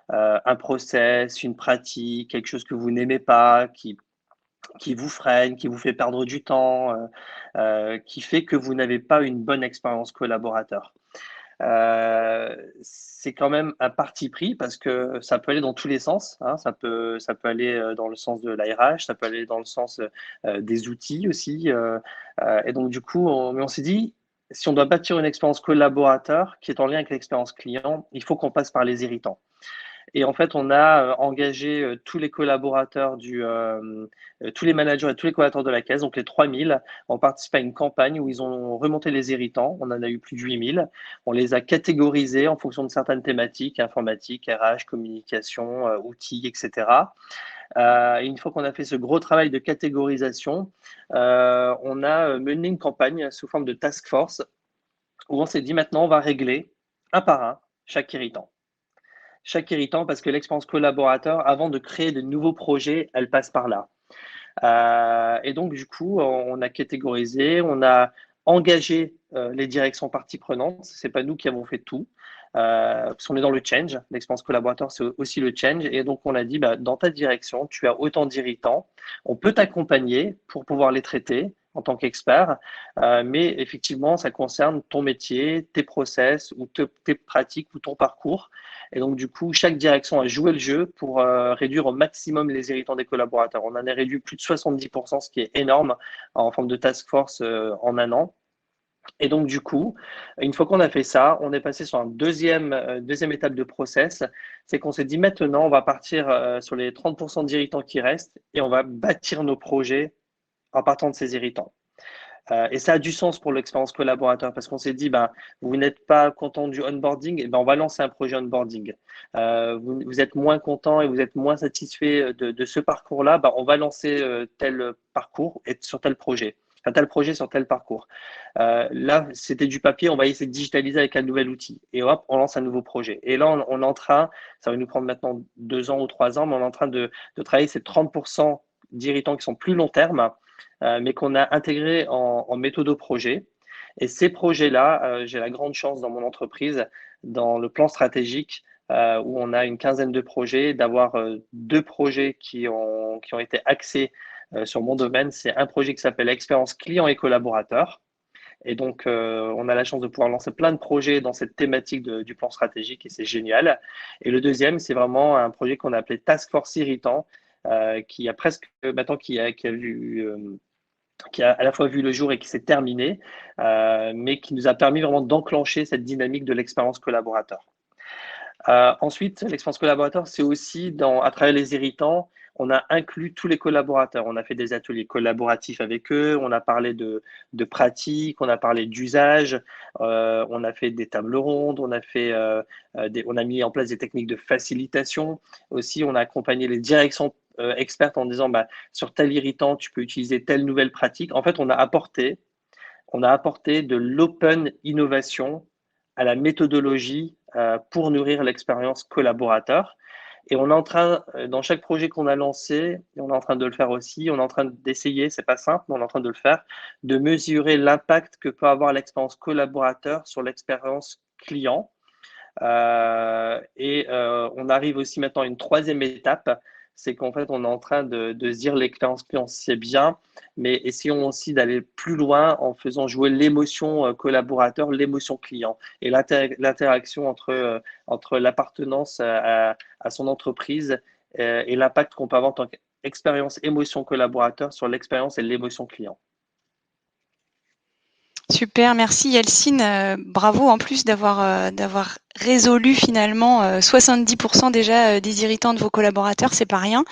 Un process, une pratique, quelque chose que vous n'aimez pas, qui vous freine, qui vous fait perdre du temps, qui fait que vous n'avez pas une bonne expérience collaborateur. C'est quand même un parti pris parce que ça peut aller dans tous les sens. Ça peut aller dans le sens de l'ARH, ça peut aller dans le sens des outils aussi. Et donc, du coup, on s'est dit, si on doit bâtir une expérience collaborateur qui est en lien avec l'expérience client, il faut qu'on passe par les irritants. Et en fait, on a engagé tous les collaborateurs tous les managers et tous les collaborateurs de la caisse, donc les 3000, ont participé à une campagne où ils ont remonté les irritants. On en a eu plus de 8000. On les a catégorisés en fonction de certaines thématiques, informatique, RH, communication, outils, etc. Et une fois qu'on a fait ce gros travail de catégorisation, on a mené une campagne sous forme de task force où on s'est dit maintenant, on va régler un par un chaque irritant. Chaque irritant, parce que l'expérience collaborateur, avant de créer de nouveaux projets, elle passe par là. Et donc, du coup, on a catégorisé, on a engagé les directions parties prenantes. Ce n'est pas nous qui avons fait tout, parce qu'on est dans le change. L'expérience collaborateur, c'est aussi le change. Et donc, on a dit, dans ta direction, tu as autant d'irritants. On peut t'accompagner pour pouvoir les traiter en tant qu'expert, mais effectivement, ça concerne ton métier, tes process, ou tes pratiques, ou ton parcours. Et donc, du coup, chaque direction a joué le jeu pour réduire au maximum les irritants des collaborateurs. On en a réduit plus de 70%, ce qui est énorme en forme de task force en un an. Et donc, du coup, une fois qu'on a fait ça, on est passé sur une deuxième étape de process. C'est qu'on s'est dit maintenant, on va partir sur les 30% d'irritants qui restent et on va bâtir nos projets en partant de ces irritants. Et ça a du sens pour l'expérience collaborateur parce qu'on s'est dit, ben, vous n'êtes pas content du onboarding, et ben, on va lancer un projet onboarding. Vous êtes moins content et vous êtes moins satisfait de ce parcours-là, ben, on va lancer tel parcours et sur tel projet. Enfin, tel projet sur tel parcours. Là, c'était du papier, on va essayer de digitaliser avec un nouvel outil. Et hop, on lance un nouveau projet. Et là, on est en train, ça va nous prendre maintenant 2 ans ou 3 ans, mais on est en train de travailler ces 30% d'irritants qui sont plus long terme, mais qu'on a intégrés en méthode projet. Et ces projets-là, j'ai la grande chance dans mon entreprise, dans le plan stratégique, où on a une quinzaine de projets, d'avoir 2 projets qui ont été axés sur mon domaine. C'est un projet qui s'appelle Expérience client et collaborateur. Et donc, on a la chance de pouvoir lancer plein de projets dans cette thématique du plan stratégique et c'est génial. Et le deuxième, c'est vraiment un projet qu'on a appelé Task Force Irritant, qui a presque maintenant qui a à la fois vu le jour et qui s'est terminé, mais qui nous a permis vraiment d'enclencher cette dynamique de l'expérience collaborateur. Ensuite, l'expérience collaborateur, c'est aussi à travers les irritants, on a inclus tous les collaborateurs. On a fait des ateliers collaboratifs avec eux, on a parlé de pratiques, on a parlé d'usage, on a fait des tables rondes, on a mis en place des techniques de facilitation. Aussi, on a accompagné les directions expertes en disant sur tel irritant, tu peux utiliser telle nouvelle pratique. En fait, on a apporté de l'open innovation à la méthodologie pour nourrir l'expérience collaborateur. Et on est en train, dans chaque projet qu'on a lancé, et on est en train de le faire aussi, on est en train d'essayer, c'est pas simple, mais on est en train de le faire, de mesurer l'impact que peut avoir l'expérience collaborateur sur l'expérience client. On arrive aussi maintenant à une troisième étape, c'est qu'en fait, on est en train de se dire l'expérience client, c'est bien, mais essayons aussi d'aller plus loin en faisant jouer l'émotion collaborateur, l'émotion client et l'interaction entre l'appartenance à son entreprise et l'impact qu'on peut avoir en tant qu'expérience émotion collaborateur sur l'expérience et l'émotion client. Super, merci Yelcine. Bravo en plus d'avoir résolu finalement 70% déjà des irritants de vos collaborateurs, c'est pas rien.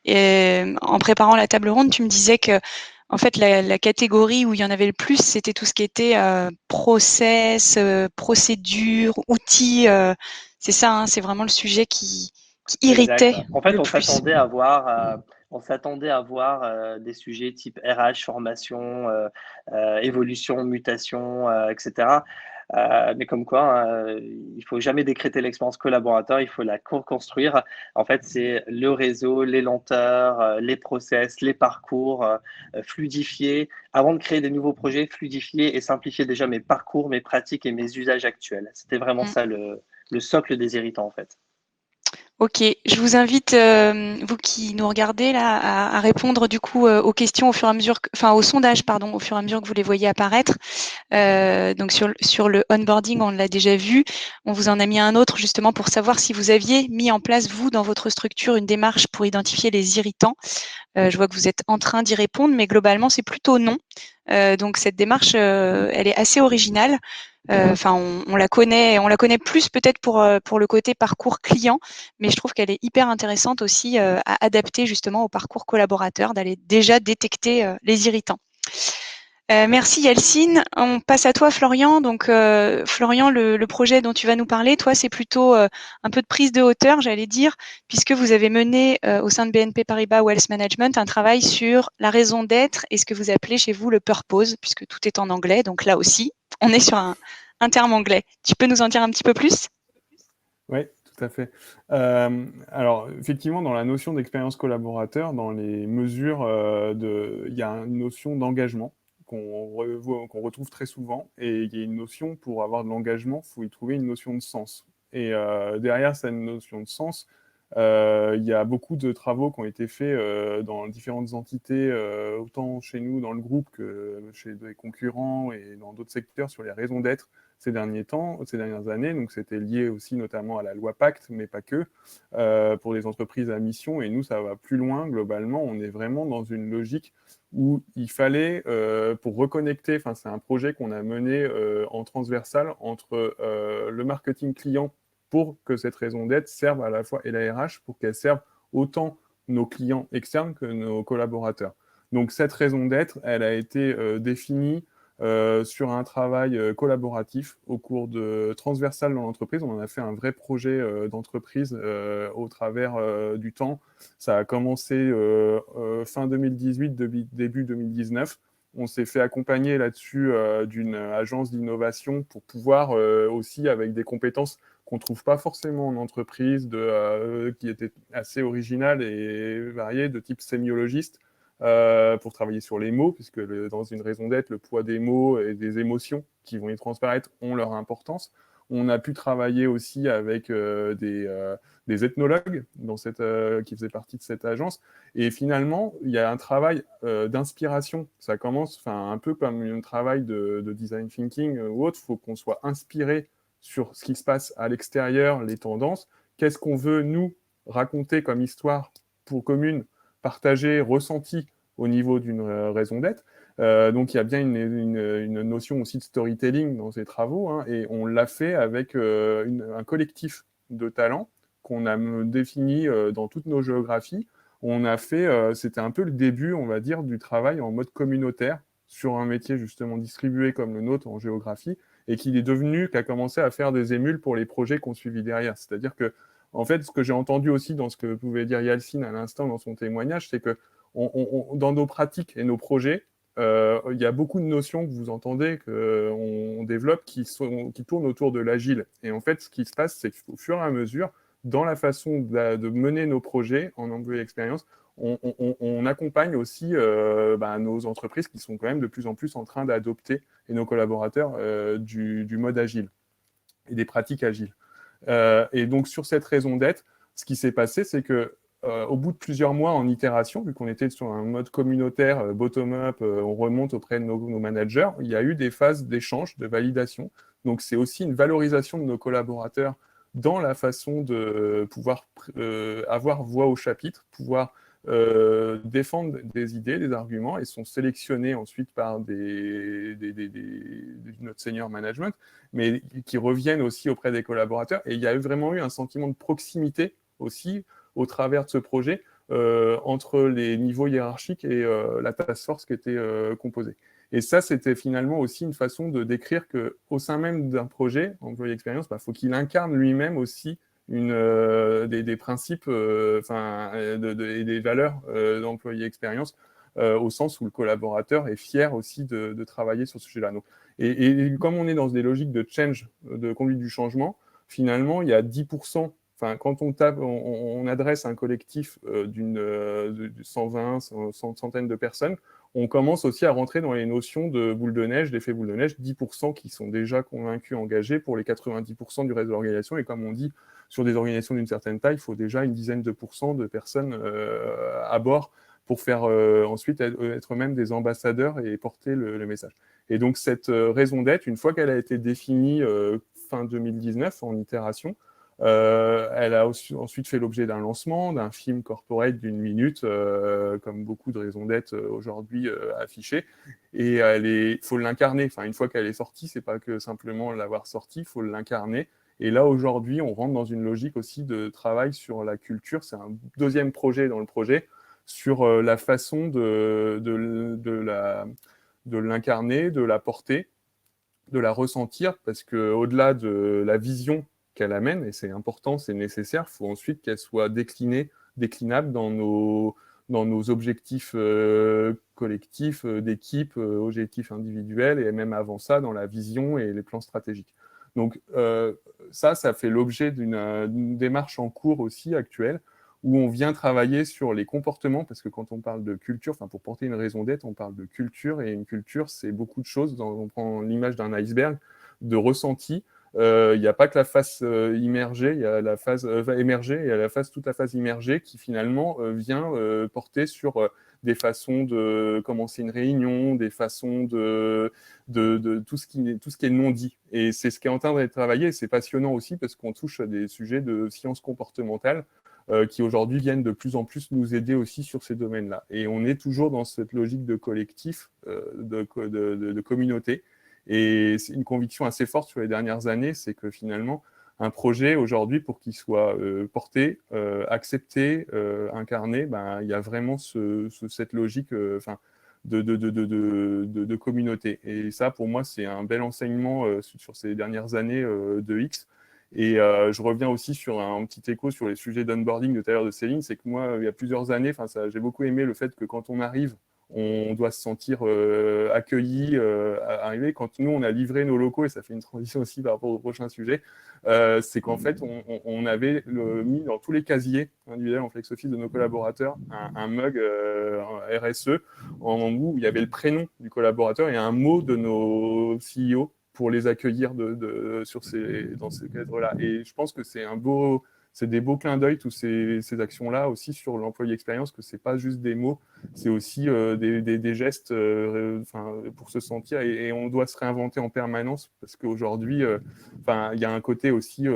Et en préparant la table ronde, tu me disais que en fait la catégorie où il y en avait le plus, c'était tout ce qui était process, procédure, outils. C'est ça, hein, c'est vraiment le sujet qui irritait exact. En fait, le on plus. s'attendait à voir des sujets type RH, formation, évolution, mutation, etc. Mais comme quoi, il faut jamais décréter l'expérience collaborateur, il faut la co-construire. En fait, c'est le réseau, les lenteurs, les process, les parcours, fluidifier. Avant de créer des nouveaux projets, fluidifier et simplifier déjà mes parcours, mes pratiques et mes usages actuels. C'était vraiment ça le socle des irritants, en fait. Ok, je vous invite, vous qui nous regardez là, à répondre du coup aux questions au fur et à mesure, au sondage, pardon, au fur et à mesure que vous les voyez apparaître. Donc sur le onboarding, on l'a déjà vu. On vous en a mis un autre justement pour savoir si vous aviez mis en place, vous, dans votre structure, une démarche pour identifier les irritants. Je vois que vous êtes en train d'y répondre, mais globalement, c'est plutôt non. Donc cette démarche, elle est assez originale. On la connaît plus peut-être pour le côté parcours client, mais je trouve qu'elle est hyper intéressante aussi à adapter justement au parcours collaborateur, d'aller déjà détecter les irritants. Merci Yelcine. On passe à toi Florian. Donc Florian, le projet dont tu vas nous parler, toi, c'est plutôt un peu de prise de hauteur, j'allais dire, puisque vous avez mené au sein de BNP Paribas Wealth Management un travail sur la raison d'être et ce que vous appelez chez vous le purpose, puisque tout est en anglais. Donc là aussi, on est sur un terme anglais. Tu peux nous en dire un petit peu plus ? Oui, tout à fait. Alors, effectivement, dans la notion d'expérience collaborateur, dans les mesures, il y a une notion d'engagement qu'on retrouve très souvent, et il y a une notion, pour avoir de l'engagement, il faut y trouver une notion de sens. Et derrière cette notion de sens, il y a beaucoup de travaux qui ont été faits dans différentes entités, autant chez nous, dans le groupe, que chez des concurrents et dans d'autres secteurs, sur les raisons d'être ces dernières années. Donc, c'était lié aussi notamment à la loi Pacte, mais pas que, pour les entreprises à mission. Et nous, ça va plus loin. Globalement, on est vraiment dans une logique où il fallait, pour reconnecter, c'est un projet qu'on a mené en transversal entre le marketing client, pour que cette raison d'être serve à la fois, et la RH, pour qu'elle serve autant nos clients externes que nos collaborateurs. Donc cette raison d'être, elle a été définie sur un travail collaboratif au cours de transversal dans l'entreprise. On en a fait un vrai projet d'entreprise au travers du temps. Ça a commencé fin 2018, début 2019. On s'est fait accompagner là-dessus d'une agence d'innovation pour pouvoir aussi, avec des compétences qu'on ne trouve pas forcément en entreprise, qui étaient assez originales et variées, de type sémiologiste, pour travailler sur les mots, puisque dans une raison d'être, le poids des mots et des émotions qui vont y transparaître ont leur importance. On a pu travailler aussi avec des ethnologues qui faisaient partie de cette agence. Et finalement, il y a un travail d'inspiration. Ça commence un peu comme un travail de design thinking ou autre. Il faut qu'on soit inspiré sur ce qui se passe à l'extérieur, les tendances. Qu'est-ce qu'on veut, nous, raconter comme histoire pour commune, partagée, ressentie au niveau d'une raison d'être. Donc, il y a bien une notion aussi de storytelling dans ces travaux, hein, et on l'a fait avec un collectif de talents qu'on a défini dans toutes nos géographies. On a fait, c'était un peu le début, on va dire, du travail en mode communautaire sur un métier justement distribué comme le nôtre en géographie, et qui a commencé à faire des émules pour les projets qu'on suivit derrière. C'est-à-dire que, en fait, ce que j'ai entendu aussi dans ce que pouvait dire Yalcine à l'instant dans son témoignage, c'est que dans nos pratiques et nos projets, il y a beaucoup de notions que vous entendez, qu'on développe, qui tournent autour de l'agile. Et en fait, ce qui se passe, c'est qu'au fur et à mesure, dans la façon de mener nos projets en employé expérience, on accompagne aussi nos entreprises qui sont quand même de plus en plus en train d'adopter, et nos collaborateurs, du mode agile et des pratiques agiles. Et donc, sur cette raison d'être, ce qui s'est passé, c'est que au bout de plusieurs mois en itération, vu qu'on était sur un mode communautaire, bottom-up, on remonte auprès de nos managers, il y a eu des phases d'échange, de validation. Donc, c'est aussi une valorisation de nos collaborateurs dans la façon de pouvoir avoir voix au chapitre, pouvoir défendre des idées, des arguments, et sont sélectionnés ensuite par notre senior management, mais qui reviennent aussi auprès des collaborateurs. Et il y a vraiment eu un sentiment de proximité aussi au travers de ce projet entre les niveaux hiérarchiques et la task force qui était composée. Et ça, c'était finalement aussi une façon de décrire qu'au sein même d'un projet, employé expérience, faut qu'il incarne lui-même aussi des principes et des valeurs d'employé expérience, au sens où le collaborateur est fier aussi de travailler sur ce sujet-là. Et comme on est dans des logiques de change, de conduite du changement, finalement, il y a 10%. Quand on adresse un collectif de 120, centaines de personnes, on commence aussi à rentrer dans les notions de boule de neige, d'effet boule de neige, 10% qui sont déjà convaincus, engagés pour les 90% du reste de l'organisation. Et comme on dit, sur des organisations d'une certaine taille, il faut déjà une dizaine de pourcents de personnes à bord pour faire ensuite être même des ambassadeurs et porter le message. Et donc cette raison d'être, une fois qu'elle a été définie fin 2019 en itération, elle a ensuite fait l'objet d'un lancement, d'un film corporate d'1 minute, comme beaucoup de raisons d'être aujourd'hui affichées. Et il faut l'incarner. Une fois qu'elle est sortie, c'est pas que simplement l'avoir sortie, il faut l'incarner. Et là, aujourd'hui, on rentre dans une logique aussi de travail sur la culture. C'est un deuxième projet dans le projet, sur la façon de l'incarner, de la porter, de la ressentir, parce qu'au-delà de la vision qu'elle amène, et c'est important, c'est nécessaire, il faut ensuite qu'elle soit déclinable dans nos objectifs collectifs, d'équipe, objectifs individuels, et même avant ça, dans la vision et les plans stratégiques. Donc ça fait l'objet d'une démarche en cours aussi actuelle, où on vient travailler sur les comportements, parce que quand on parle de culture, pour porter une raison d'être, on parle de culture, et une culture, c'est beaucoup de choses. On prend l'image d'un iceberg, de ressenti. Il n'y a pas que la phase immergée, il y a la phase émergée, et il y a toute la phase immergée qui finalement vient porter sur des façons de commencer une réunion, des façons de tout ce qui est non dit. Et c'est ce qui est en train d'être travaillé, et c'est passionnant aussi parce qu'on touche à des sujets de sciences comportementales qui aujourd'hui viennent de plus en plus nous aider aussi sur ces domaines-là. Et on est toujours dans cette logique de collectif, de communauté. Et c'est une conviction assez forte sur les dernières années, c'est que finalement, un projet aujourd'hui, pour qu'il soit porté, accepté, incarné, il y a vraiment cette logique de communauté. Et ça, pour moi, c'est un bel enseignement sur ces dernières années de X. Et je reviens aussi sur un petit écho sur les sujets d'onboarding de tout à l'heure de Céline, c'est que moi, il y a plusieurs années, j'ai beaucoup aimé le fait que quand on arrive, on doit se sentir accueilli, arrivé. Quand nous, on a livré nos locaux, et ça fait une transition aussi par rapport au prochain sujet, c'est qu'en fait, on avait mis dans tous les casiers individuels en flex office de nos collaborateurs un mug RSE où il y avait le prénom du collaborateur et un mot de nos CEO pour les accueillir dans ces cadres-là. Et je pense que c'est des beaux clins d'œil, toutes ces actions-là aussi sur l'employé expérience, que c'est pas juste des mots, c'est aussi des gestes pour se sentir, et on doit se réinventer en permanence, parce qu'aujourd'hui, il y a un côté aussi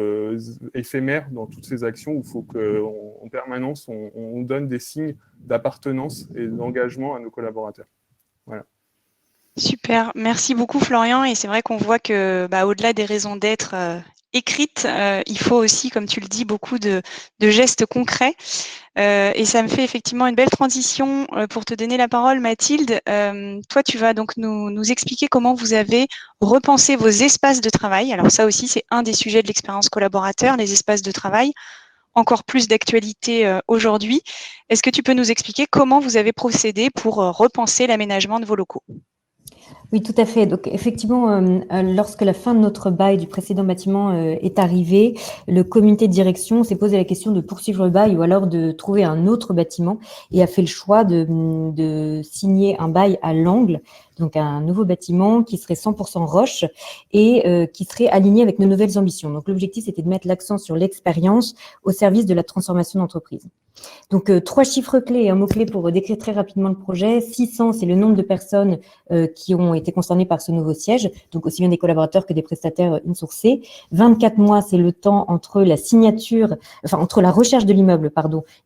éphémère dans toutes ces actions où il faut qu'en permanence, on donne des signes d'appartenance et d'engagement à nos collaborateurs. Voilà. Super, merci beaucoup Florian. Et c'est vrai qu'on voit que au-delà des raisons d'être écrites, il faut aussi, comme tu le dis, beaucoup de gestes concrets. Et ça me fait effectivement une belle transition pour te donner la parole, Mathilde. Toi, tu vas donc nous expliquer comment vous avez repensé vos espaces de travail. Alors ça aussi, c'est un des sujets de l'expérience collaborateur, les espaces de travail, encore plus d'actualité aujourd'hui. Est-ce que tu peux nous expliquer comment vous avez procédé pour repenser l'aménagement de vos locaux ? Oui, tout à fait. Donc, effectivement, lorsque la fin de notre bail du précédent bâtiment est arrivée, le comité de direction s'est posé la question de poursuivre le bail ou alors de trouver un autre bâtiment et a fait le choix de signer un bail à l'angle, donc un nouveau bâtiment qui serait 100% roche et qui serait aligné avec nos nouvelles ambitions. Donc, l'objectif, c'était de mettre l'accent sur l'expérience au service de la transformation d'entreprise. Donc, 3 chiffres clés et un mot-clé pour décrire très rapidement le projet. 600, c'est le nombre de personnes qui ont été concernés par ce nouveau siège, donc aussi bien des collaborateurs que des prestataires insourcés. 24 mois, c'est le temps entre entre la recherche de l'immeuble,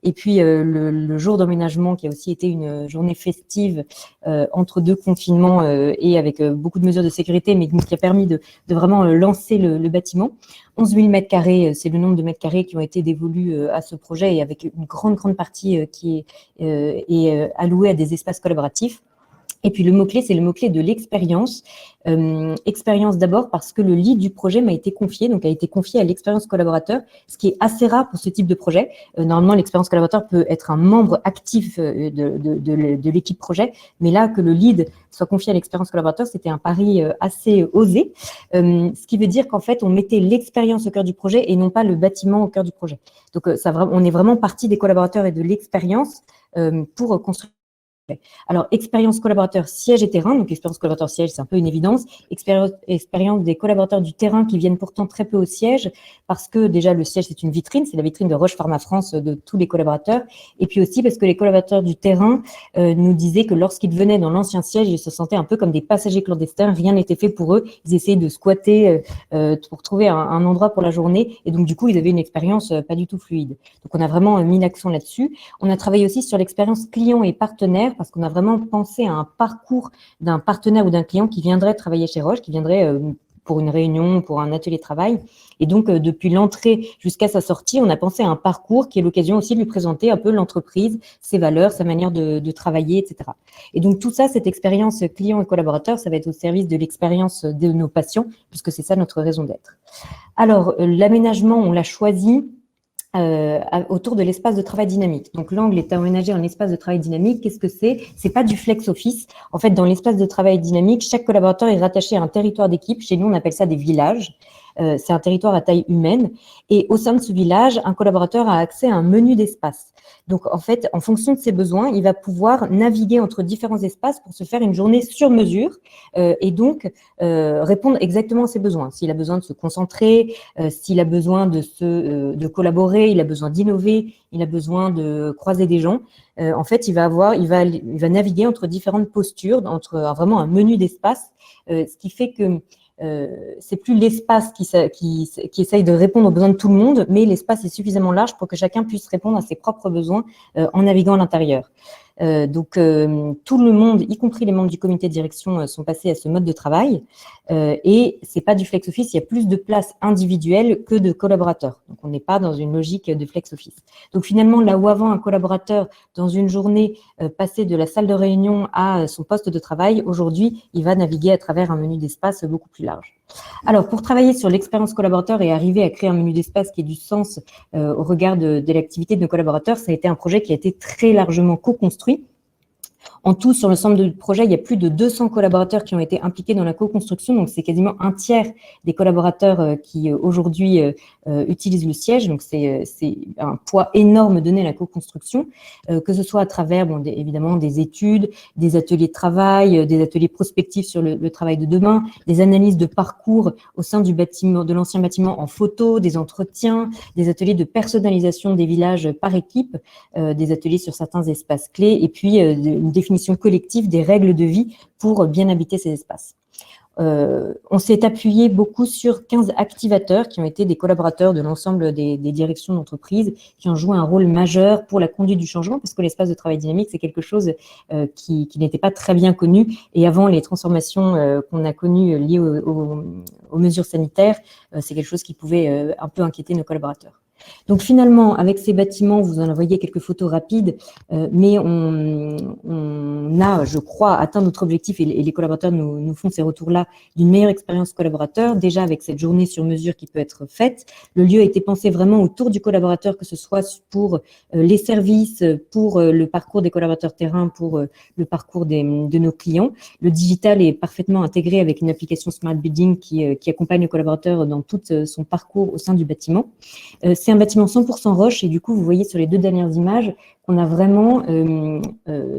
et puis le jour d'emménagement qui a aussi été une journée festive entre 2 confinements et avec beaucoup de mesures de sécurité, mais qui a permis de vraiment lancer le bâtiment. 11 000 mètres carrés, c'est le nombre de mètres carrés qui ont été dévolus à ce projet et avec une grande partie qui est allouée à des espaces collaboratifs. Et puis le mot-clé, c'est le mot-clé de l'expérience. Expérience d'abord parce que le lead du projet a été confié à l'expérience collaborateur, ce qui est assez rare pour ce type de projet. Normalement, l'expérience collaborateur peut être un membre actif de l'équipe projet, mais là, que le lead soit confié à l'expérience collaborateur, c'était un pari assez osé, ce qui veut dire qu'en fait, on mettait l'expérience au cœur du projet et non pas le bâtiment au cœur du projet. Donc, on est vraiment parti des collaborateurs et de l'expérience pour construire. Alors, expérience collaborateur siège et terrain. Donc, expérience collaborateur siège, c'est un peu une évidence. Expérience des collaborateurs du terrain qui viennent pourtant très peu au siège parce que déjà, le siège, c'est une vitrine. C'est la vitrine de Roche Pharma France de tous les collaborateurs. Et puis aussi parce que les collaborateurs du terrain nous disaient que lorsqu'ils venaient dans l'ancien siège, ils se sentaient un peu comme des passagers clandestins. Rien n'était fait pour eux. Ils essayaient de squatter pour trouver un endroit pour la journée. Et donc, du coup, ils avaient une expérience pas du tout fluide. Donc, on a vraiment mis l'accent là-dessus. On a travaillé aussi sur l'expérience client et partenaire parce qu'on a vraiment pensé à un parcours d'un partenaire ou d'un client qui viendrait travailler chez Roche, qui viendrait pour une réunion, pour un atelier de travail. Et donc, depuis l'entrée jusqu'à sa sortie, on a pensé à un parcours qui est l'occasion aussi de lui présenter un peu l'entreprise, ses valeurs, sa manière de travailler, etc. Et donc, tout ça, cette expérience client et collaborateur, ça va être au service de l'expérience de nos patients, puisque c'est ça notre raison d'être. Alors, l'aménagement, on l'a choisi autour de l'espace de travail dynamique. Donc, l'angle est aménagé en espace de travail dynamique. Qu'est-ce que c'est ? C'est pas du flex office. En fait, dans l'espace de travail dynamique, chaque collaborateur est rattaché à un territoire d'équipe. Chez nous, on appelle ça des villages. C'est un territoire à taille humaine. Et au sein de ce village, un collaborateur a accès à un menu d'espace. Donc, en fait, en fonction de ses besoins, il va pouvoir naviguer entre différents espaces pour se faire une journée sur mesure et donc répondre exactement à ses besoins. S'il a besoin de se concentrer, s'il a besoin de collaborer, il a besoin d'innover, il a besoin de croiser des gens. En fait, il va naviguer entre différentes postures, entre vraiment un menu d'espace, ce qui fait que c'est plus l'espace qui essaye de répondre aux besoins de tout le monde, mais l'espace est suffisamment large pour que chacun puisse répondre à ses propres besoins en naviguant à l'intérieur. Tout le monde, y compris les membres du comité de direction, sont passés à ce mode de travail. Et c'est pas du flex office, il y a plus de place individuelle que de collaborateurs. Donc, on n'est pas dans une logique de flex office. Donc, finalement, là où avant un collaborateur, dans une journée, passait de la salle de réunion à son poste de travail, aujourd'hui, il va naviguer à travers un menu d'espace beaucoup plus large. Alors, pour travailler sur l'expérience collaborateur et arriver à créer un menu d'espace qui ait du sens au regard de l'activité de nos collaborateurs, ça a été un projet qui a été très largement co-construit. En tout, sur l'ensemble du projet, il y a plus de 200 collaborateurs qui ont été impliqués dans la co-construction. Donc, c'est quasiment un tiers des collaborateurs qui, aujourd'hui, utilisent le siège. Donc, c'est un poids énorme donné à la co-construction, que ce soit à travers, évidemment, des études, des ateliers de travail, des ateliers prospectifs sur le travail de demain, des analyses de parcours au sein du bâtiment, de l'ancien bâtiment en photo, des entretiens, des ateliers de personnalisation des villages par équipe, des ateliers sur certains espaces clés, et puis une définition collective des règles de vie pour bien habiter ces espaces. On s'est appuyé beaucoup sur 15 activateurs qui ont été des collaborateurs de l'ensemble des directions d'entreprise, qui ont joué un rôle majeur pour la conduite du changement, parce que l'espace de travail dynamique, c'est quelque chose qui n'était pas très bien connu. Et avant les transformations qu'on a connues liées aux mesures sanitaires, c'est quelque chose qui pouvait un peu inquiéter nos collaborateurs. Donc finalement, avec ces bâtiments, vous en voyez quelques photos rapides, mais on a, je crois, atteint notre objectif, et les collaborateurs nous font ces retours-là, d'une meilleure expérience collaborateur, déjà avec cette journée sur mesure qui peut être faite. Le lieu a été pensé vraiment autour du collaborateur, que ce soit pour les services, pour le parcours des collaborateurs terrain, pour le parcours de nos clients. Le digital est parfaitement intégré avec une application Smart Building qui accompagne le collaborateur dans tout son parcours au sein du bâtiment. C'est un bâtiment 100% roche, et du coup, vous voyez sur les deux dernières images qu'on a vraiment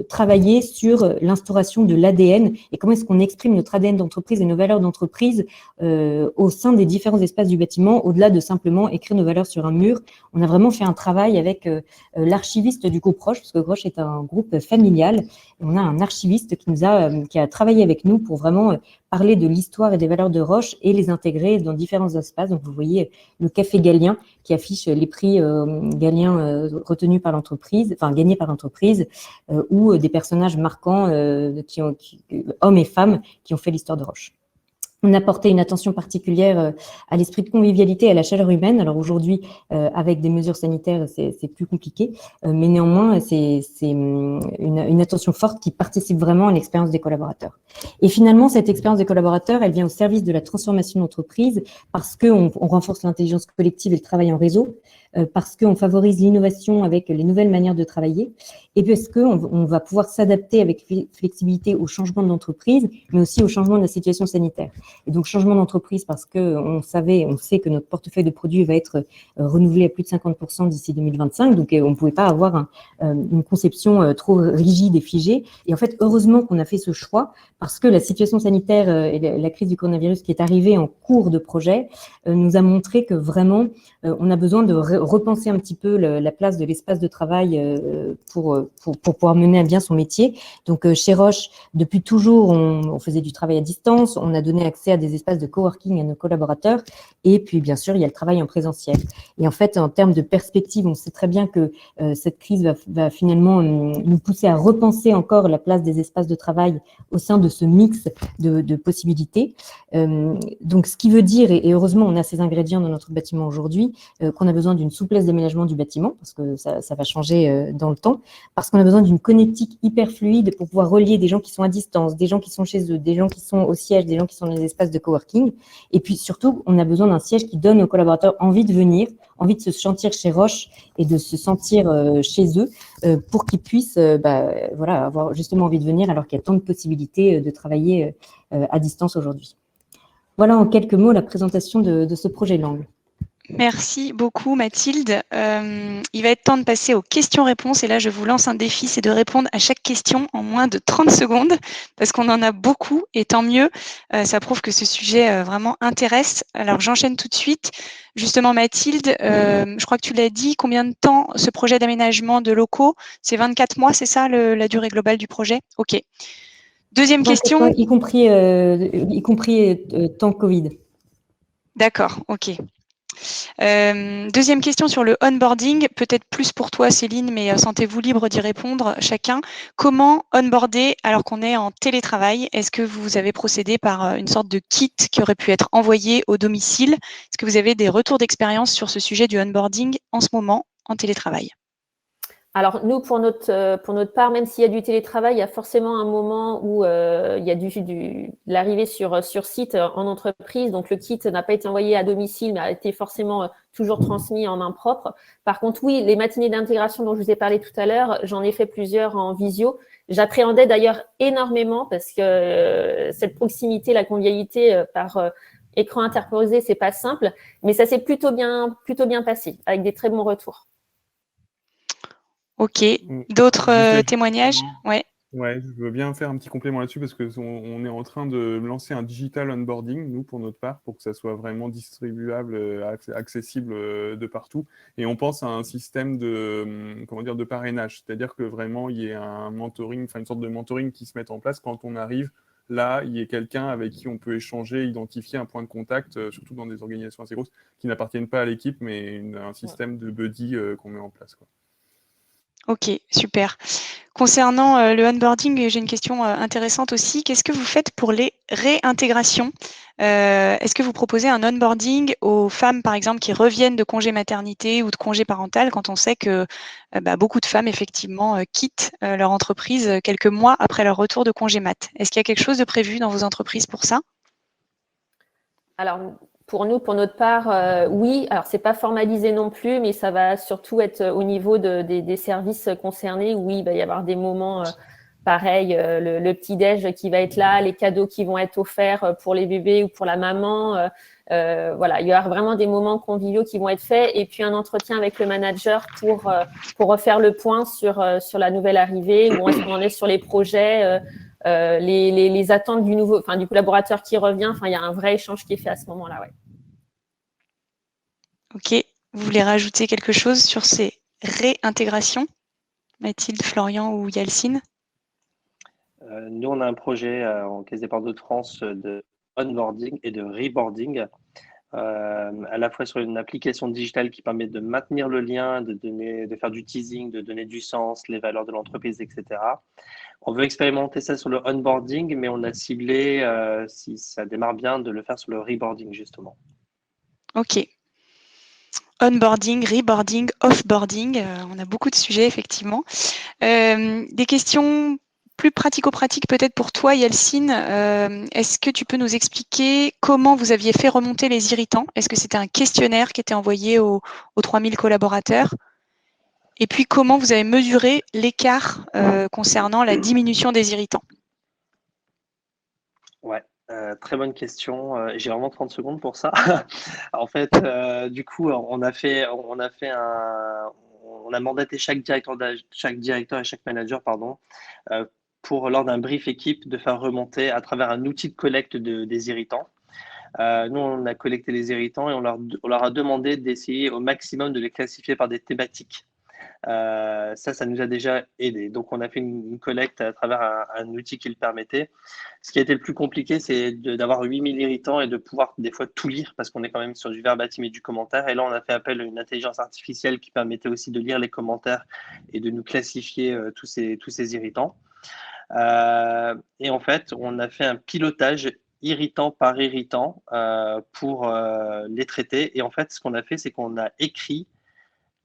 travaillé sur l'instauration de l'ADN et comment est-ce qu'on exprime notre ADN d'entreprise et nos valeurs d'entreprise au sein des différents espaces du bâtiment, au-delà de simplement écrire nos valeurs sur un mur. On a vraiment fait un travail avec l'archiviste du groupe Roche, parce que Roche est un groupe familial. Et on a un archiviste qui a travaillé avec nous pour vraiment parler de l'histoire et des valeurs de Roche et les intégrer dans différents espaces. Donc, vous voyez le Café Galien qui affiche les prix Galien retenus par l'entreprise, enfin gagnés par l'entreprise, ou des personnages marquants, hommes et femmes, qui ont fait l'histoire de Roche. On a porté une attention particulière à l'esprit de convivialité et à la chaleur humaine. Alors aujourd'hui, avec des mesures sanitaires, c'est plus compliqué, mais néanmoins, c'est une attention forte qui participe vraiment à l'expérience des collaborateurs. Et finalement, cette expérience des collaborateurs, elle vient au service de la transformation d'entreprise, parce qu'on renforce l'intelligence collective et le travail en réseau, parce qu'on favorise l'innovation avec les nouvelles manières de travailler, et parce qu'on va pouvoir s'adapter avec flexibilité au changement de l'entreprise, mais aussi au changement de la situation sanitaire. Et donc, changement d'entreprise parce qu'on sait que notre portefeuille de produits va être renouvelé à plus de 50% d'ici 2025. Donc, on ne pouvait pas avoir une conception trop rigide et figée. Et en fait, heureusement qu'on a fait ce choix, parce que la situation sanitaire et la crise du coronavirus qui est arrivée en cours de projet nous a montré que vraiment, on a besoin de repenser un petit peu la place de l'espace de travail pour pouvoir mener à bien son métier. Donc, chez Roche, depuis toujours, on faisait du travail à distance, on a donné accès à des espaces de coworking à nos collaborateurs, et puis, bien sûr, il y a le travail en présentiel. Et en fait, en termes de perspective, on sait très bien que cette crise va finalement nous pousser à repenser encore la place des espaces de travail au sein de ce mix de possibilités. Donc, ce qui veut dire, et heureusement, on a ces ingrédients dans notre bâtiment aujourd'hui, qu'on a besoin d'une souplesse d'aménagement du bâtiment, parce que ça va changer dans le temps, parce qu'on a besoin d'une connectique hyper fluide pour pouvoir relier des gens qui sont à distance, des gens qui sont chez eux, des gens qui sont au siège, des gens qui sont dans les espaces de coworking. Et puis surtout, on a besoin d'un siège qui donne aux collaborateurs envie de venir, envie de se sentir chez Roche et de se sentir chez eux pour qu'ils puissent avoir justement envie de venir, alors qu'il y a tant de possibilités de travailler à distance aujourd'hui. Voilà en quelques mots la présentation de ce projet Langle. Merci beaucoup Mathilde. Il va être temps de passer aux questions-réponses, et là je vous lance un défi, c'est de répondre à chaque question en moins de 30 secondes, parce qu'on en a beaucoup, et tant mieux, ça prouve que ce sujet vraiment intéresse. Alors j'enchaîne tout de suite. Justement Mathilde, je crois que tu l'as dit, combien de temps ce projet d'aménagement de locaux? C'est 24 mois, c'est ça la durée globale du projet? Ok. Deuxième question. Y compris temps Covid. D'accord, ok. Deuxième question sur le onboarding, peut-être plus pour toi Céline, mais sentez-vous libre d'y répondre chacun. Comment onboarder alors qu'on est en télétravail? Est-ce que vous avez procédé par une sorte de kit qui aurait pu être envoyé au domicile? Est-ce que vous avez des retours d'expérience sur ce sujet du onboarding en ce moment en télétravail? Alors, nous, pour notre part, même s'il y a du télétravail, il y a forcément un moment où il y a l'arrivée sur site en entreprise. Donc, le kit n'a pas été envoyé à domicile, mais a été forcément toujours transmis en main propre. Par contre, oui, les matinées d'intégration dont je vous ai parlé tout à l'heure, j'en ai fait plusieurs en visio. J'appréhendais d'ailleurs énormément parce que cette proximité, la convivialité par écran interposé, c'est pas simple, mais ça s'est plutôt bien passé, avec des très bons retours. Ok, d'autres témoignages? Ouais. Ouais, je veux bien faire un petit complément là-dessus parce qu'on est en train de lancer un digital onboarding, nous, pour notre part, pour que ça soit vraiment distribuable, accessible de partout. Et on pense à un système de parrainage, c'est-à-dire que vraiment, il y ait un mentoring, enfin une sorte de mentoring qui se mette en place quand on arrive. Là, il y ait quelqu'un avec qui on peut échanger, identifier un point de contact, surtout dans des organisations assez grosses, qui n'appartiennent pas à l'équipe, mais un système de buddy qu'on met en place, quoi. Ok, super. Concernant le onboarding, j'ai une question intéressante aussi. Qu'est-ce que vous faites pour les réintégrations? Est-ce que vous proposez un onboarding aux femmes, par exemple, qui reviennent de congé maternité ou de congé parental, quand on sait que beaucoup de femmes, effectivement, quittent leur entreprise quelques mois après leur retour de congé mat? Est-ce qu'il y a quelque chose de prévu dans vos entreprises pour ça? Alors, pour nous, pour notre part, oui. Alors, c'est pas formalisé non plus, mais ça va surtout être au niveau des services concernés. Oui, il va y avoir des moments pareils, le petit-déj qui va être là, les cadeaux qui vont être offerts pour les bébés ou pour la maman. Voilà, il y aura vraiment des moments conviviaux qui vont être faits et puis un entretien avec le manager pour refaire le point sur la nouvelle arrivée, où est-ce qu'on en est sur les projets, les attentes du collaborateur qui revient. Enfin, il y a un vrai échange qui est fait à ce moment-là, ouais. Ok. Vous voulez rajouter quelque chose sur ces réintégrations, Mathilde, Florian ou Yalcine? Nous, on a un projet en Caisse d'Épargne de France de onboarding et de reboarding, à la fois sur une application digitale qui permet de maintenir le lien, de faire du teasing, de donner du sens, les valeurs de l'entreprise, etc. On veut expérimenter ça sur le onboarding, mais on a ciblé, si ça démarre bien, de le faire sur le reboarding, justement. Ok. Onboarding, reboarding, offboarding, on a beaucoup de sujets, effectivement. Des questions plus pratico-pratiques peut-être pour toi, Yalcine. Est-ce que tu peux nous expliquer comment vous aviez fait remonter les irritants? Est-ce que c'était un questionnaire qui était envoyé aux 3000 collaborateurs? Et puis, comment vous avez mesuré l'écart concernant la diminution des irritants? Ouais, très bonne question. J'ai vraiment 30 secondes pour ça. En fait, du coup, on a mandaté chaque directeur et chaque manager, pardon, lors d'un brief équipe, de faire remonter à travers un outil de collecte des irritants. Nous, on a collecté les irritants et on leur a demandé d'essayer au maximum de les classifier par des thématiques. Ça nous a déjà aidé. Donc, on a fait une collecte à travers un outil qui le permettait. Ce qui a été le plus compliqué, c'est d'avoir 8000 irritants et de pouvoir des fois tout lire, parce qu'on est quand même sur du verbatim et du commentaire. Et là, on a fait appel à une intelligence artificielle qui permettait aussi de lire les commentaires et de nous classifier tous ces irritants. Et en fait, on a fait un pilotage irritant par irritant pour les traiter. Et en fait, ce qu'on a fait, c'est qu'on a écrit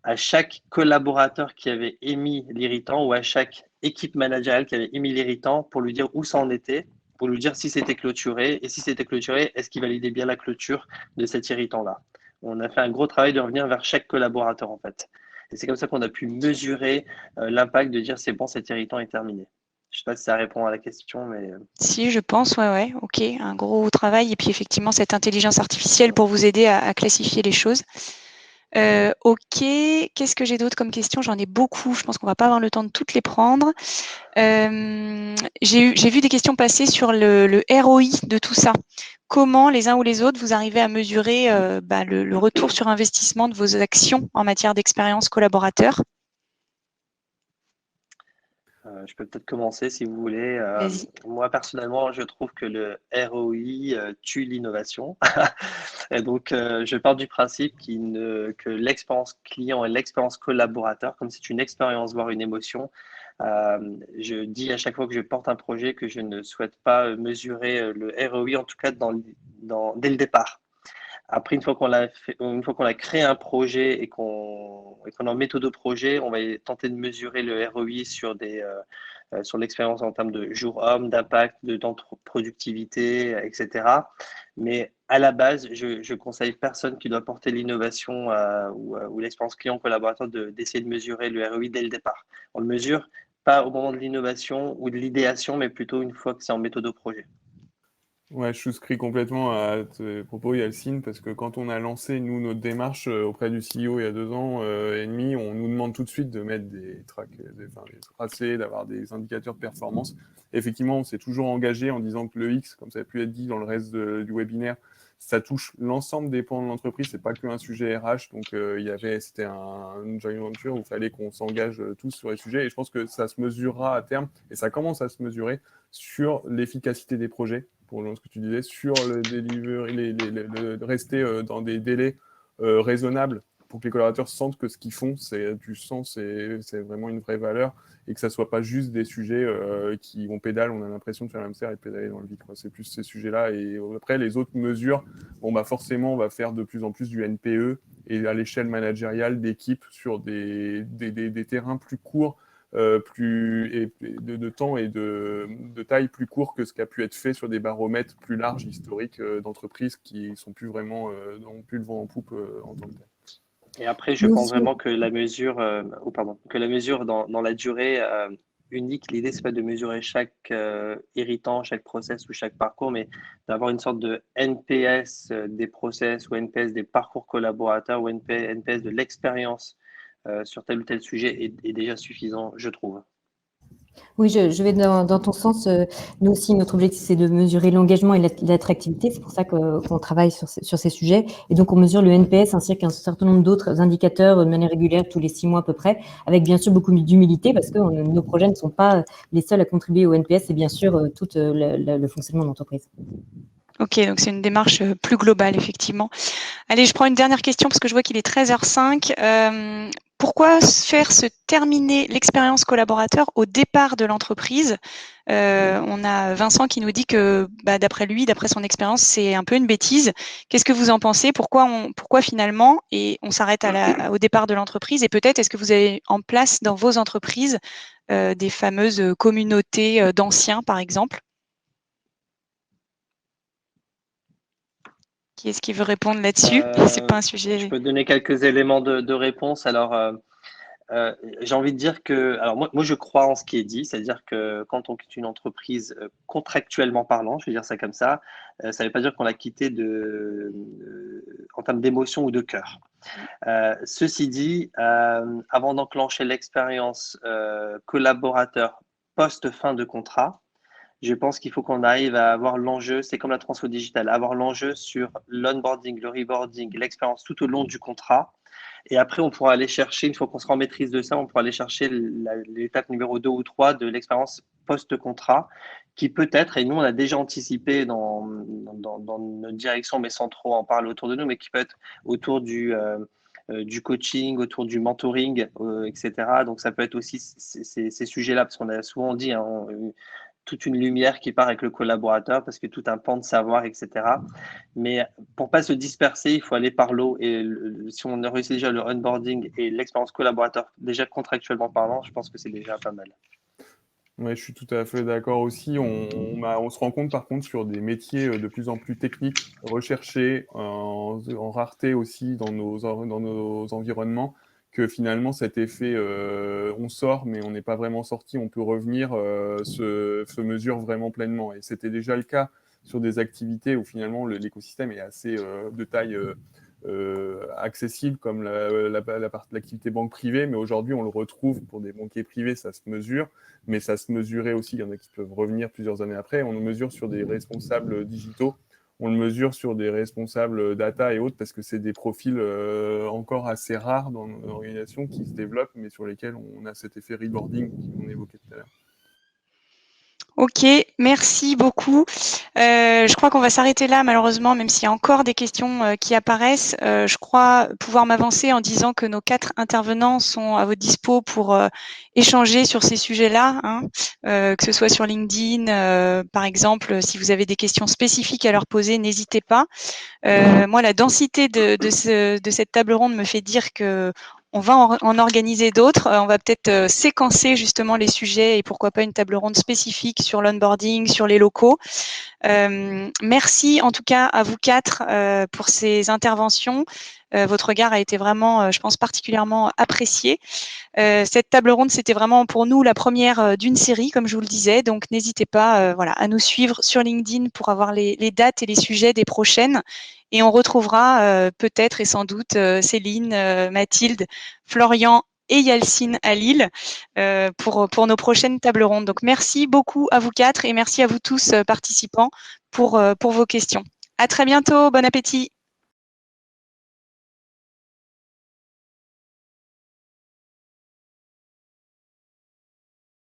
à chaque collaborateur qui avait émis l'irritant ou à chaque équipe managériale qui avait émis l'irritant pour lui dire où ça en était, pour lui dire si c'était clôturé et si c'était clôturé, est-ce qu'il validait bien la clôture de cet irritant-là. On a fait un gros travail de revenir vers chaque collaborateur en fait. Et c'est comme ça qu'on a pu mesurer l'impact de dire c'est bon, cet irritant est terminé. Je ne sais pas si ça répond à la question, mais… Si, je pense, ouais, ok, un gros travail. Et puis effectivement, cette intelligence artificielle pour vous aider à classifier les choses. Ok, qu'est-ce que j'ai d'autre comme question? J'en ai beaucoup, je pense qu'on va pas avoir le temps de toutes les prendre. J'ai vu des questions passer sur le ROI de tout ça. Comment les uns ou les autres vous arrivez à mesurer le retour sur investissement de vos actions en matière d'expérience collaborateur? Je peux peut-être commencer si vous voulez. Vas-y. Moi, personnellement, je trouve que le ROI tue l'innovation. Et donc, je pars du principe que l'expérience client et l'expérience collaborateur, comme c'est une expérience, voire une émotion, je dis à chaque fois que je porte un projet que je ne souhaite pas mesurer le ROI, en tout cas dès le départ. Après, une fois qu'on a créé un projet et qu'on est en méthode de projet, on va tenter de mesurer le ROI sur l'expérience en termes de jour homme, d'impact, de temps de productivité, etc. Mais à la base, je conseille personne qui doit porter l'innovation ou l'expérience client collaborateur d'essayer de mesurer le ROI dès le départ. On le mesure pas au moment de l'innovation ou de l'idéation, mais plutôt une fois que c'est en méthode de projet. Ouais, je souscris complètement à tes propos, Yacine, parce que quand on a lancé, nous, notre démarche auprès du CEO il y a 2 ans et demi, on nous demande tout de suite de mettre des tracés, d'avoir des indicateurs de performance. Effectivement, on s'est toujours engagé en disant que le X, comme ça a pu être dit dans le reste du webinaire, ça touche l'ensemble des pans de l'entreprise, c'est pas qu'un sujet RH, donc c'était une joint venture où il fallait qu'on s'engage tous sur les sujets, et je pense que ça se mesurera à terme, et ça commence à se mesurer sur l'efficacité des projets, pour ce que tu disais, sur le delivery, de rester dans des délais raisonnables pour que les collaborateurs sentent que ce qu'ils font, c'est du sens, c'est vraiment une vraie valeur, et que ça ne soit pas juste des sujets qui vont pédale, on a l'impression de faire l'hamster et de pédaler dans le vide, quoi. C'est plus ces sujets-là. Et après, les autres mesures, forcément, on va faire de plus en plus du NPE et à l'échelle managériale d'équipes sur des terrains plus courts, de temps et de taille plus court que ce qui a pu être fait sur des baromètres plus larges historiques d'entreprises qui sont plus vraiment n'ont plus le vent en poupe en tant que tel. Et après, je pense vraiment que la mesure, dans la durée unique, l'idée, c'est pas de mesurer chaque irritant, chaque process ou chaque parcours, mais d'avoir une sorte de NPS des process ou NPS des parcours collaborateurs ou NPS de l'expérience sur tel ou tel sujet est déjà suffisant, je trouve. Oui, je vais dans ton sens. Nous aussi, notre objectif, c'est de mesurer l'engagement et l'attractivité. C'est pour ça qu'on travaille sur ces sujets. Et donc, on mesure le NPS ainsi qu'un certain nombre d'autres indicateurs de manière régulière, tous les 6 mois à peu près, avec bien sûr beaucoup d'humilité, parce que nos projets ne sont pas les seuls à contribuer au NPS, et bien sûr tout le fonctionnement de l'entreprise. Ok, donc c'est une démarche plus globale, effectivement. Allez, je prends une dernière question parce que je vois qu'il est 13h05. Pourquoi faire se terminer l'expérience collaborateur au départ de l'entreprise? On a Vincent qui nous dit que, d'après lui, d'après son expérience, c'est un peu une bêtise. Qu'est-ce que vous en pensez? Pourquoi finalement, et on s'arrête au départ de l'entreprise? Et peut-être, est-ce que vous avez en place dans vos entreprises des fameuses communautés d'anciens, par exemple? Qui est-ce qui veut répondre là-dessus? C'est pas un sujet. Je peux donner quelques éléments de réponse. Alors, j'ai envie de dire que, alors moi, je crois en ce qui est dit, c'est-à-dire que quand on quitte une entreprise contractuellement parlant, je vais dire ça comme ça ne veut pas dire qu'on l'a quitté en termes d'émotion ou de cœur. Ceci dit, avant d'enclencher l'expérience collaborateur post-fin de contrat, je pense qu'il faut qu'on arrive à avoir l'enjeu, c'est comme la transfo digitale, avoir l'enjeu sur l'onboarding, le reboarding, l'expérience tout au long du contrat. Et après, on pourra aller chercher, une fois qu'on sera en maîtrise de ça, on pourra aller chercher l'étape numéro 2 ou 3 de l'expérience post-contrat, qui peut être, et nous on a déjà anticipé dans notre direction, mais sans trop en parler autour de nous, mais qui peut être autour du coaching, autour du mentoring, etc. Donc ça peut être aussi ces sujets-là, parce qu'on a souvent dit, toute une lumière qui part avec le collaborateur parce que tout un pan de savoir, etc. Mais pour pas se disperser, il faut aller par l'eau. Et si on a réussi déjà le onboarding et l'expérience collaborateur, déjà contractuellement parlant, je pense que c'est déjà pas mal. Ouais, je suis tout à fait d'accord aussi. On se rend compte par contre sur des métiers de plus en plus techniques, recherchés, en rareté aussi dans nos environnements, que finalement cet effet, on sort mais on n'est pas vraiment sorti, on peut revenir, se mesure vraiment pleinement. Et c'était déjà le cas sur des activités où finalement l'écosystème est assez de taille accessible, comme l'activité banque privée, mais aujourd'hui on le retrouve pour des banquiers privés, ça se mesure, mais ça se mesurait aussi, il y en a qui peuvent revenir plusieurs années après, on le mesure sur des responsables digitaux, on le mesure sur des responsables data et autres, parce que c'est des profils encore assez rares dans nos organisations qui se développent, mais sur lesquels on a cet effet reboarding qu'on évoquait tout à l'heure. Ok, merci beaucoup. Je crois qu'on va s'arrêter là, malheureusement, même s'il y a encore des questions qui apparaissent. Je crois pouvoir m'avancer en disant que nos 4 intervenants sont à votre dispo pour échanger sur ces sujets-là, hein, que ce soit sur LinkedIn, par exemple. Si vous avez des questions spécifiques à leur poser, n'hésitez pas. Moi, la densité de cette table ronde me fait dire que on va en organiser d'autres. On va peut-être séquencer justement les sujets et pourquoi pas une table ronde spécifique sur l'onboarding, sur les locaux. Merci en tout cas à vous 4 pour ces interventions. Votre regard a été vraiment, je pense, particulièrement apprécié. Cette table ronde, c'était vraiment pour nous la première d'une série, comme je vous le disais. Donc, n'hésitez pas voilà, à nous suivre sur LinkedIn pour avoir les dates et les sujets des prochaines. Et on retrouvera peut-être et sans doute Céline, Mathilde, Florian et Yalcine à Lille pour nos prochaines tables rondes. Donc, merci beaucoup à vous 4 et merci à vous tous participants pour vos questions. À très bientôt. Bon appétit.